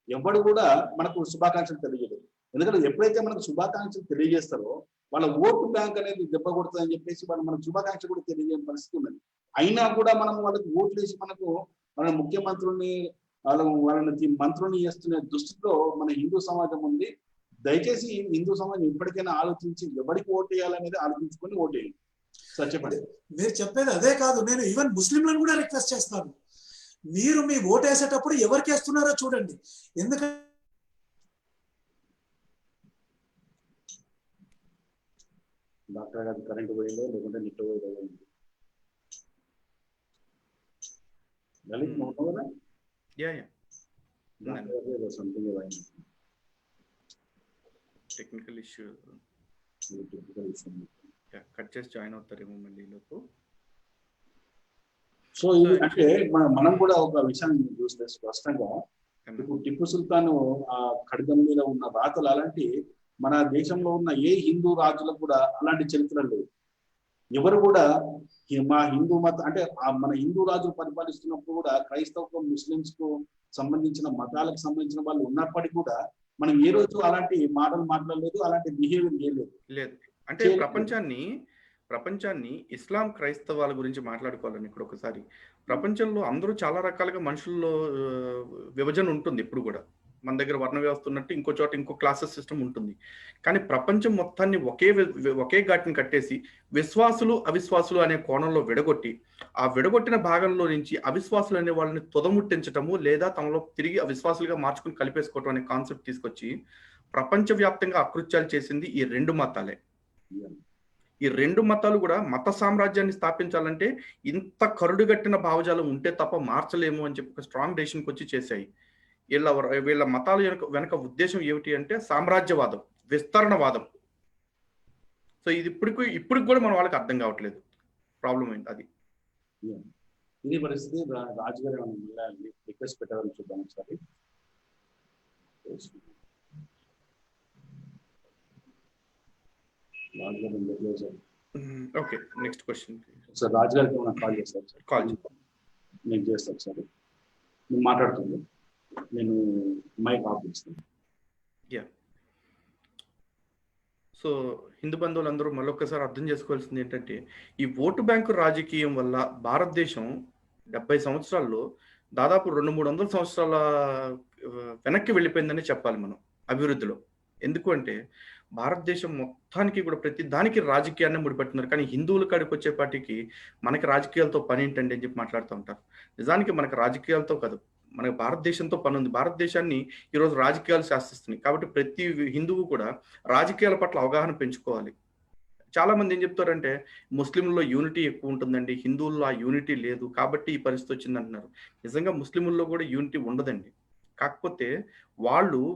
ఎవరు కూడా మనకు శుభాకాంక్షలు తెలియజేయలేదు. ఎందుకంటే ఎప్పుడైతే మనకు శుభాకాంక్షలు తెలియజేస్తారో వాళ్ళ ఓటు బ్యాంక్ అనేది దెబ్బ కొడుతుందని చెప్పేసి వాళ్ళు మనకు శుభాకాంక్షలు కూడా తెలియజేయని పరిస్థితి ఉన్నది. అయినా కూడా మనం వాళ్ళకి ఓట్లు వేసి మనకు మన ముఖ్యమంత్రుల్ని వాళ్ళని మంత్రుల్ని చేస్తున్న దృష్టిలో మన హిందూ సమాజం ఉంది. దయచేసి హిందూ సమాజం ఇప్పటికైనా ఆలోచించి ఎవరికి ఓటు వేయాలనేది ఆలోచించుకొని ఓటు వేయండి. సార్ చెప్పండి. మీరు చెప్పేది అదే కాదు, నేను ఈవెన్ ముస్లింలను కూడా రిక్వెస్ట్ చేస్తాను, మీరు మీ ఓటు వేసేటప్పుడు ఎవరికి వేస్తున్నారో చూడండి. ఎందుకంటే డాక్టర్ గారు కరెంట్ పోయిందో లేకుంటే నెట్ పోయిందో Lalit Mohan something technical issue cut చేసి జాయిన్ అవుతారేమో మళ్ళీ లోపు. సో ఇది అంటే మనం కూడా ఒక విషయాన్ని చూస్తే స్పష్టంగా ఇప్పుడు టిప్పు సుల్తాన్ ఆ ఖడ్గం మీద ఉన్న రాతలు అలాంటి మన దేశంలో ఉన్న ఏ హిందూ రాజులకు కూడా అలాంటి చరిత్ర లేదు. ఎవరు కూడా మా హిందూ మత అంటే మన హిందూ రాజులు పరిపాలిస్తున్నప్పుడు కూడా క్రైస్తవ ముస్లింస్ కు సంబంధించిన మతాలకు సంబంధించిన వాళ్ళు ఉన్నప్పటికీ కూడా మనం ఏ రోజు అలాంటి మాటలు మాట్లాడలేదు, అలాంటి బిహేవియర్ చేయలేదు. లేదు అంటే ప్రపంచాన్ని ఇస్లాం క్రైస్తవాల గురించి మాట్లాడుకోవాలని ఇక్కడ ఒకసారి. ప్రపంచంలో అందరూ చాలా రకాలుగా మనుషుల్లో విభజన ఉంటుంది. ఇప్పుడు కూడా మన దగ్గర వర్ణ వ్యవస్థ ఉన్నట్టు ఇంకో చోట ఇంకో క్లాసెస్ సిస్టమ్ ఉంటుంది. కానీ ప్రపంచం మొత్తాన్ని ఒకే ఘాటిని కట్టేసి విశ్వాసులు అవిశ్వాసులు అనే కోణంలో విడగొట్టి ఆ విడగొట్టిన భాగంలో నుంచి అవిశ్వాసులు అనే వాళ్ళని తుదముట్టించటము లేదా తమలో తిరిగి అవిశ్వాసులుగా మార్చుకుని కలిపేసుకోవటం అనే కాన్సెప్ట్ తీసుకొచ్చి ప్రపంచవ్యాప్తంగా అకృత్యాలు చేసింది ఈ రెండు మతాలే. ఈ రెండు మతాలు కూడా మత సామ్రాజ్యాన్ని స్థాపించాలంటే ఇంత కరుడుగట్టిన భావజాలం ఉంటే తప్ప మార్చలేము అని చెప్పి ఒక స్ట్రాంగ్ డెసిషన్కి వచ్చి చేశాయి. వీళ్ళ మతాల వెనక ఉద్దేశం ఏమిటి అంటే సామ్రాజ్యవాదం, విస్తరణవాదం. సో ఇది ఇప్పటికి కూడా మన వాళ్ళకి అర్థం కావట్లేదు. ప్రాబ్లం ఏంటి అది. ఇది పరిస్థితి. రాజుగారు రిక్వెస్ట్ పెట్టాలని చూద్దాం ఒకసారి. Okay, next question sir. రాజుగారికి ఏమైనా కాల్ చేస్తారు సార్? కాల్ నేను చేస్తాను సార్. నేను మాట్లాడుతుంది, నేను మైక్ ఆఫ్ చేస్తాను. సో హిందూ బంధువులందరూ మళ్ళొక్కసారి అర్థం చేసుకోవాల్సింది ఏంటంటే ఈ ఓటు బ్యాంకు రాజకీయం వల్ల భారతదేశం 70 సంవత్సరాల్లో దాదాపు 200-300 సంవత్సరాల వెనక్కి వెళ్ళిపోయిందని చెప్పాలి మనం అభివృద్ధిలో. ఎందుకు అంటే భారతదేశం మొత్తానికి కూడా ప్రతి దానికి రాజకీయాన్ని ముడిపెట్టున్నారు. కానీ హిందువుల కాడికి వచ్చేపాటికి మనకి రాజకీయాలతో పని ఏంటండి అని చెప్పి మాట్లాడుతూ ఉంటారు. నిజానికి మనకు రాజకీయాలతో కాదు, మనకి భారతదేశంతో పని ఉంది. భారతదేశాన్ని ఈరోజు రాజకీయాలు శాసిస్తున్నాయి. కాబట్టి ప్రతి హిందువు కూడా రాజకీయాల పట్ల అవగాహన పెంచుకోవాలి. చాలా మంది ఏం చెప్తారంటే ముస్లింల్లో యూనిటీ ఎక్కువ ఉంటుందండి, హిందువుల్లో ఆ యూనిటీ లేదు కాబట్టి ఈ పరిస్థితి వచ్చింది అంటున్నారు. నిజంగా ముస్లింల్లో కూడా యూనిటీ ఉండదండి. కాకపోతే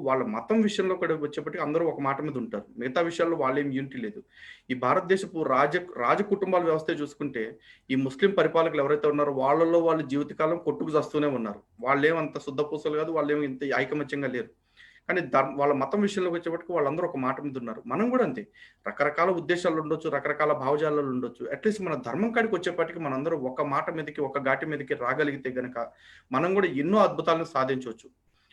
వాళ్ళ మతం విషయంలో కూడా వచ్చేప్పటికీ అందరూ ఒక మాట మీద ఉంటారు. మిగతా విషయాల్లో వాళ్ళేం యూనిటీ లేదు. ఈ భారతదేశపు రాజ కుటుంబాల వ్యవస్థ చూసుకుంటే ఈ ముస్లిం పరిపాలకులు ఎవరైతే ఉన్నారో వాళ్ళలో వాళ్ళ జీవితకాలం కొట్టుకు చస్తూనే ఉన్నారు. వాళ్ళేమంత శుద్ధపూసలు కాదు, వాళ్ళేమో ఇంత ఐకమత్యంగా లేరు. కానీ వాళ్ళ మతం విషయంలోకి వచ్చేప్పటికి వాళ్ళందరూ ఒక మాట మీద ఉన్నారు. మనం కూడా అంతే, రకరకాల ఉద్దేశాలు ఉండొచ్చు, రకరకాల భావజాలాలు ఉండొచ్చు. అట్లీస్ట్ మన ధర్మం కాడికి వచ్చేప్పటికి మనందరూ ఒక మాట మీదకి, ఒక ఘాటి మీదకి రాగలిగితే గనక మనం కూడా ఎన్నో అద్భుతాలను సాధించవచ్చు.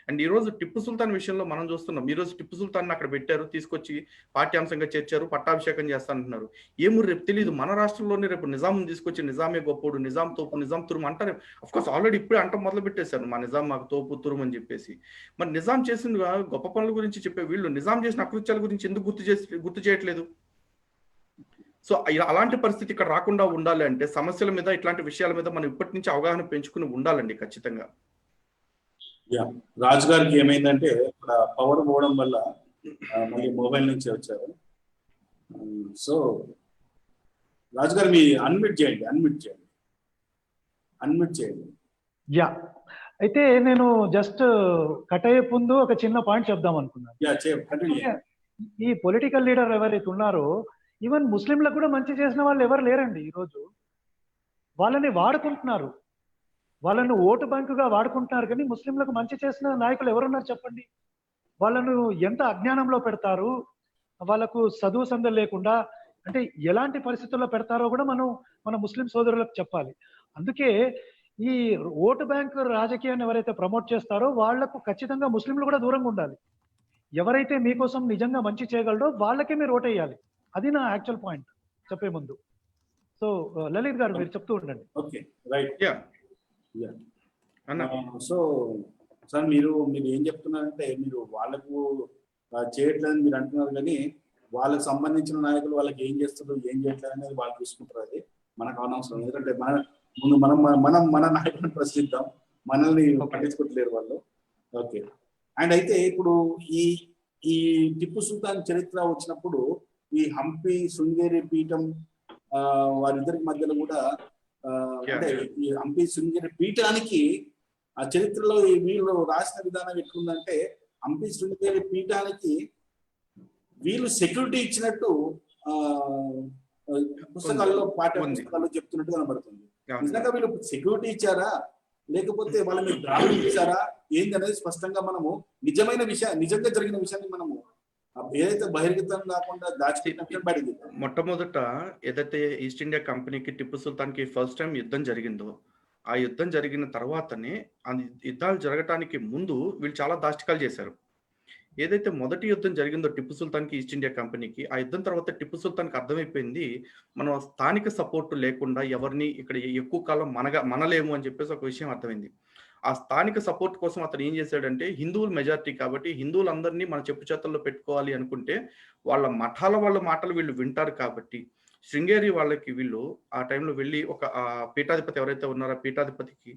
అండ్ ఈ రోజు టిప్పు సుల్తాన్ విషయంలో మనం చూస్తున్నాం. ఈ రోజు టిప్పు సుల్తాన్ అక్కడ పెట్టారు, తీసుకొచ్చి పాఠ్యాంశంగా చేర్చారు, పట్టాభిషేకం చేస్తానంటున్నారు. ఏమో రేపు తెలియదు, మన రాష్ట్రంలోనే రేపు నిజాం తీసుకొచ్చి నిజామే గొప్పోడు, నిజాం తోపు, నిజాం తురుము అంటారు. అఫ్కోర్స్ ఆల్రెడీ ఇప్పుడే అంట మొదలు పెట్టేశారు, మా నిజాం మాకు తోపు తురుము అని చెప్పేసి. మరి నిజాం చేసిన గొప్ప పనుల గురించి చెప్పే వీళ్ళు నిజాం చేసిన అకృత్యాల గురించి ఎందుకు గుర్తు చేయట్లేదు? సో అలాంటి పరిస్థితి ఇక్కడ రాకుండా ఉండాలి అంటే సమస్యల మీద, ఇట్లాంటి విషయాల మీద మనం ఇప్పటి నుంచి అవగాహన పెంచుకుని ఉండాలండి ఖచ్చితంగా. రాజు గారికి ఏమైందంటే ఇక్కడ పవర్ పోవడం వల్ల మళ్ళీ మొబైల్ నుంచి వచ్చారు. సో రాజు గారు మీ అన్మ్యూట్ చేయండి. యా, అయితే నేను జస్ట్ కట్ అయ్యే ముందు ఒక చిన్న పాయింట్ చెప్దాం అనుకున్నాను. ఈ పొలిటికల్ లీడర్ ఎవరైతే ఉన్నారో ఈవెన్ ముస్లింలకు కూడా మంచి చేసిన వాళ్ళు ఎవరు లేరండి ఈరోజు. వాళ్ళని వాడుకుంటున్నారు, వాళ్ళను ఓటు బ్యాంకుగా వాడుకుంటున్నారు, కానీ ముస్లింలకు మంచి చేసిన నాయకులు ఎవరున్నారు చెప్పండి? వాళ్ళను ఎంత అజ్ఞానంలో పెడతారు, వాళ్ళకు చదువు సందడి లేకుండా అంటే ఎలాంటి పరిస్థితుల్లో పెడతారో కూడా మనం మన ముస్లిం సోదరులకు చెప్పాలి. అందుకే ఈ ఓటు బ్యాంకు రాజకీయాన్ని ఎవరైతే ప్రమోట్ చేస్తారో వాళ్లకు ఖచ్చితంగా ముస్లింలు కూడా దూరంగా ఉండాలి. ఎవరైతే మీకోసం నిజంగా మంచి చేయగలరో వాళ్ళకే మీరు ఓటేయాలి. అది నా యాక్చువల్ పాయింట్ చెప్పే ముందు. సో లలిత్ గారు మీరు చెప్తూ ఉండండి. Okay, right. యా అన్న. సో సార్ మీరు ఏం చెప్తున్నారంటే మీరు వాళ్ళకు చేయట్లేదని మీరు అంటున్నారు, కానీ వాళ్ళకి సంబంధించిన నాయకులు వాళ్ళకి ఏం చేస్తారు ఏం చేయట్లేదు అనేది వాళ్ళు చూసుకుంటారు. అది మనకు అనవసరం. ఎందుకంటే ముందు మన నాయకులను ప్రశ్నిద్దాం, మనల్ని పట్టించుకోవట్లేరు వాళ్ళు. ఓకే. అండ్ అయితే ఇప్పుడు ఈ టిప్పు సుల్తాన్ చరిత్ర వచ్చినప్పుడు ఈ హంపి శృంగేరి పీఠం వారిద్దరికి మధ్యలో కూడా అంటే ఈ హంపి శృంగేరి పీఠానికి ఆ చరిత్రలో వీళ్ళు రాసిన విధానం ఎట్లుందంటే హంపి శృంగేరి పీఠానికి వీళ్ళు సెక్యూరిటీ ఇచ్చినట్టు పుస్తకాల్లో పాఠ్య పుస్తకాల్లో చెప్తున్నట్టు కనబడుతుంది. నిజంగా వీళ్ళు సెక్యూరిటీ ఇచ్చారా లేకపోతే వాళ్ళ మీద దాడులు ఇచ్చారా ఏంది అనేది స్పష్టంగా మనము నిజంగా జరిగిన విషయాన్ని మనము ఏదైతే బహిర్గతం కాకుండా దాచిపెట్టిన బయటది. మొట్టమొదట ఏదైతే ఈస్ట్ ఇండియా కంపెనీకి టిప్పు సుల్తాన్ కి ఫస్ట్ టైం యుద్ధం జరిగిందో, ఆ యుద్ధం జరిగిన తర్వాతనే ఆ యుద్ధాలు జరగటానికి ముందు వీళ్ళు చాలా దాష్టికాలు చేశారు. ఏదైతే మొదటి యుద్ధం జరిగిందో టిప్పు సుల్తాన్కి ఈస్ట్ ఇండియా కంపెనీకి, ఆ యుద్ధం తర్వాత టిప్పు సుల్తాన్కి అర్థమైపోయింది మనం స్థానిక సపోర్ట్ లేకుండా ఎవరిని ఇక్కడ ఎక్కువ కాలం మనలేము అని చెప్పేసి ఒక విషయం అర్థమైంది. ఆ స్థానిక సపోర్ట్ కోసం అతను ఏం చేశాడంటే, హిందువులు మెజారిటీ కాబట్టి హిందువులందరినీ మన చెప్పు చేతల్లో పెట్టుకోవాలి అనుకుంటే వాళ్ళ మాటలు వీళ్ళు వింటారు కాబట్టి శృంగేరి వాళ్ళకి వీళ్ళు ఆ టైంలో వెళ్ళి ఒక పీఠాధిపతి ఎవరైతే ఉన్నారో ఆ పీఠాధిపతికి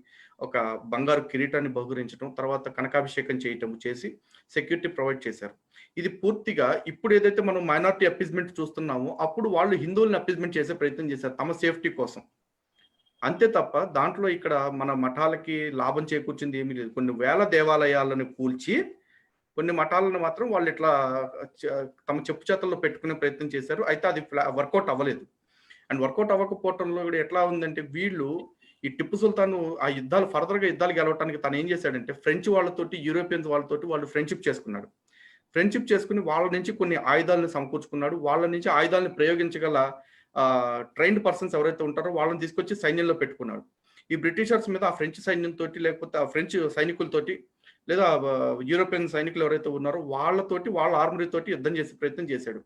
ఒక బంగారు కిరీటాన్ని బహుకరించడం, తర్వాత కనకాభిషేకం చేసి సెక్యూరిటీ ప్రొవైడ్ చేశారు. ఇది పూర్తిగా ఇప్పుడు ఏదైతే మనం మైనారిటీ అపీజ్మెంట్ చూస్తున్నామో అప్పుడు వాళ్ళు హిందువుల్ని అపీజ్మెంట్ చేసే ప్రయత్నం చేశారు తమ సేఫ్టీ కోసం. అంతే తప్ప దాంట్లో ఇక్కడ మన మఠాలకి లాభం చేకూర్చింది ఏమీ లేదు. కొన్ని వేల దేవాలయాలను కూల్చి కొన్ని మఠాలను మాత్రం వాళ్ళు ఇట్లా తమ చెప్పు చేతల్లో పెట్టుకునే ప్రయత్నం చేశారు. అయితే అది వర్కౌట్ అవ్వలేదు. అండ్ వర్కౌట్ అవ్వకపోవటంలో కూడా ఎట్లా ఉందంటే, వీళ్ళు ఈ టిప్పు సుల్తాన్ ఆ ఫర్దర్గా యుద్ధాలు గెలవడానికి తను ఏం చేశాడంటే ఫ్రెంచ్ వాళ్ళతోటి యూరోపియన్స్ వాళ్ళతోటి వాళ్ళు ఫ్రెండ్షిప్ చేసుకున్నాడు. ఫ్రెండ్షిప్ చేసుకుని వాళ్ళ నుంచి కొన్ని ఆయుధాలను సమకూర్చుకున్నాడు. వాళ్ళ నుంచి ఆయుధాలను ప్రయోగించగల ట్రైన్డ్ పర్సన్స్ ఎవరైతే ఉంటారో వాళ్ళని తీసుకొచ్చి సైన్యంలో పెట్టుకున్నాడు. ఈ బ్రిటిషర్స్ మీద ఆ ఫ్రెంచ్ సైన్యంతో లేకపోతే ఆ ఫ్రెంచ్ సైనికులతోటి లేదా యూరోపియన్ సైనికులు ఎవరైతే ఉన్నారో వాళ్ళతోటి వాళ్ళ ఆర్మరీ తోటి యుద్ధం చేసే ప్రయత్నం చేశాడు.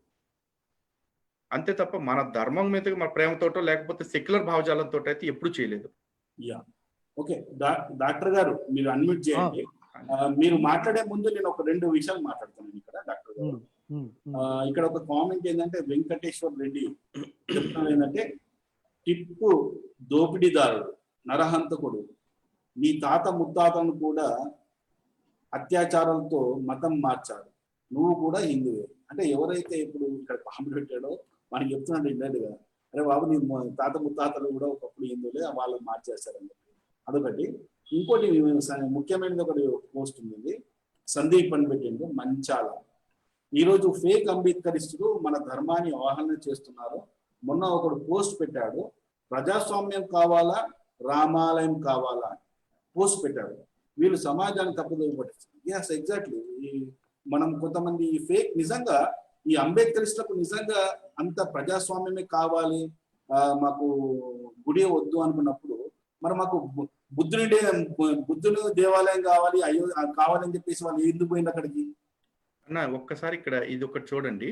అంతే తప్ప మన ధర్మం మీద మన ప్రేమతోటో లేకపోతే సెక్యులర్ భావజాలంతో అయితే ఎప్పుడు చేయలేదు. ఓకే డాక్టర్ గారు మీరు అన్మ్యూట్ చేయండి. మీరు మాట్లాడే ముందు నేను ఒక 2 విషయాలు మాట్లాడుతున్నాను ఇక్కడ. డాక్టర్ గారు ఇక్కడ ఒక కామెంట్ ఏంటంటే వెంకటేశ్వర్ రెడ్డి చెప్తున్నారు ఏంటంటే, టిప్పు దోపిడీదారుడు, నరహంతకుడు, నీ తాత ముత్తాతను కూడా అత్యాచారాలతో మతం మార్చారు, నువ్వు కూడా హిందువే. అంటే ఎవరైతే ఇప్పుడు ఇక్కడ కామెంట్ పెట్టాడో మనకి చెప్తున్నాడు ఇండైరెక్ట్గా, అరే బాబు నీ తాత ముత్తాతలు కూడా ఒకప్పుడు హిందువులే, వాళ్ళని మార్చేస్తారని చెప్పి. అదొకటి. ఇంకోటి ముఖ్యమైనది ఒకటి పోస్ట్ ఉంది, సందీప్ అని పెట్టిండు మంచాల. ఈరోజు ఫేక్ అంబేద్కరిస్టులు మన ధర్మాన్ని అవహేళన చేస్తున్నారు. మొన్న ఒకడు పోస్ట్ పెట్టాడు, ప్రజాస్వామ్యం కావాలా రామాలయం కావాలా అని పోస్ట్ పెట్టాడు. వీళ్ళు సమాజాన్ని తప్పుదోవ పట్టిస్తారు. Yes, exactly. మనం కొంతమంది ఫేక్ నిజంగా ఈ అంబేద్కరిస్టులకు నిజంగా అంత ప్రజాస్వామ్యమే కావాలి, మాకు గుడి వద్దు అనుకున్నప్పుడు మరి మాకు బుద్ధుని దేవాలయం కావాలి అయ్యో కావాలని చెప్పేసి వాళ్ళు ఎందుకు పోయింది అక్కడికి అన్న? ఒక్కసారి ఇక్కడ ఇది ఒకటి చూడండి.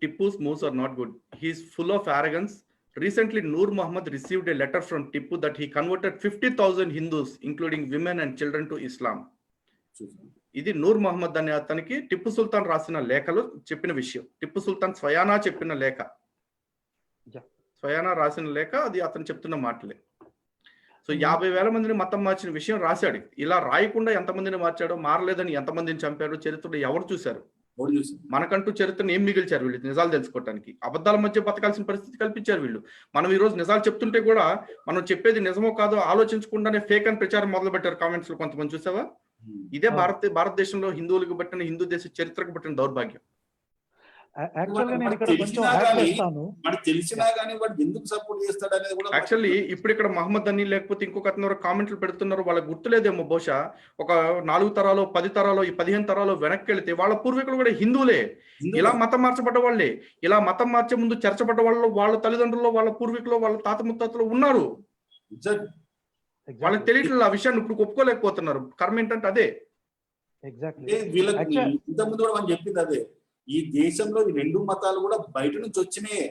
Tippu's moves are not good. He is full of arrogance. Recently, Noor Muhammad received a letter from Tippu that he converted 50,000 Hindus, including women and children, to Islam. ఇది నూర్ మహమ్మద్ అనే అతనికి టిప్పు సుల్తాన్ రాసిన లేఖలో చెప్పిన విషయం. టిప్పు సుల్తాన్ స్వయానా చెప్పిన లేఖ, స్వయానా రాసిన లేఖ, అది అతను చెప్తున్న మాటలే. సో 50,000 మందిని మతం మార్చిన విషయం రాశాడు. ఇలా రాయకుండా ఎంతమందిని మార్చాడో, మారలేదని ఎంతమందిని చంపాడో చరిత్రలో ఎవరు చూశారు? మనకంటూ చరిత్రను ఏం మిగిల్చారు వీళ్ళు? నిజాలు తెలుసుకోవడానికి అబద్ధాల మధ్య బతకాల్సిన పరిస్థితి కల్పించారు వీళ్ళు. మనం ఈ రోజు నిజాలు చెప్తుంటే కూడా మనం చెప్పేది నిజమో కాదో ఆలోచించకుండానే ఫేక్ అని ప్రచారం మొదలు పెట్టారు కామెంట్స్ లో కొంతమంది. చూసావా? ఇదే భారతదేశంలో హిందువులకు బట్టిన హిందూ దేశ చరిత్రకు బట్టిన దౌర్భాగ్యం. యాక్చువల్గా నేను ఇక్కడ కొంచెం తెలిసినా యాడ్ కానీ చేస్తాను. వాడు తెలిసినా కానీ వాడు ఎందుకు సపోర్ట్ చేస్తాడు అనేది కూడా యాక్చువల్లీ ఇప్పుడు ఇక్కడ మహమ్మద్ అని లేకపోతే ఇంకొక అతను కామెంట్లు పెడుతున్నారు, వాళ్ళకి గుర్తులేదేమో బహుశా ఒక 4 తరాలు 10 తరాలు ఈ 15 తరాలు వెనక్కి వెళితే వాళ్ళ పూర్వీకులు కూడా హిందువులే, ఇలా మతం మార్చబడ్డ వాళ్ళే. ఇలా మతం మార్చే ముందు చర్చబడ్డ వాళ్ళు వాళ్ళ తల్లిదండ్రులు వాళ్ళ పూర్వీకులు వాళ్ళ తాత ముత్తాతలు ఉన్నారు. వాళ్ళకి తెలియట్లేదు ఆ విషయాన్ని, ఇప్పుడు ఒప్పుకోలేకపోతున్నారు. కర్మ ఏంటంటే అదే. వీళ్ళకి ఇంతకుముందు కూడా మనం చెప్పింది అదే, ఈ దేశంలో ఈ 2 మతాలు కూడా బయట నుంచి వచ్చినాయి.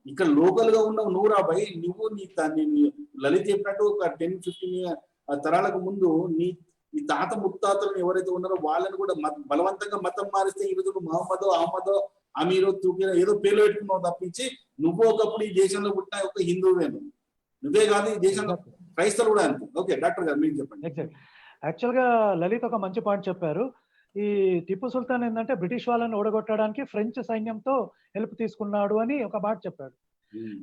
ఇక్కడ లోకల్ గా ఉన్న నువ్వు రాబాయి, నువ్వు నీ లలిత్ చెప్పినట్టు ఒక 10-15 తరాలకు ముందు నీ తాత ముత్తాతలను ఎవరైతే ఉన్నారో వాళ్ళని కూడా బలవంతంగా మతం మారిస్తే ఈరోజు మహమ్మదో అహ్మదో అమీరో తూకిరో ఏదో పేర్లు పెట్టుకున్నావు తప్పించి నువ్వు ఒకప్పుడు ఈ దేశంలో పుట్టిన ఒక హిందువువేను. నువ్వే కాదు ఈ దేశంలో క్రైస్తవులు కూడా అంతే. ఓకే డాక్టర్ గారు మీరు చెప్పండి. యాక్చువల్ గా లలిత్ ఒక మంచి పాయింట్ చెప్పారు. ఈ టిప్పు సుల్తాన్ ఏంటంటే బ్రిటిష్ వాళ్ళని ఓడగొట్టడానికి ఫ్రెంచ్ సైన్యంతో హెల్ప్ తీసుకున్నాడు అని ఒక మాట చెప్పాడు.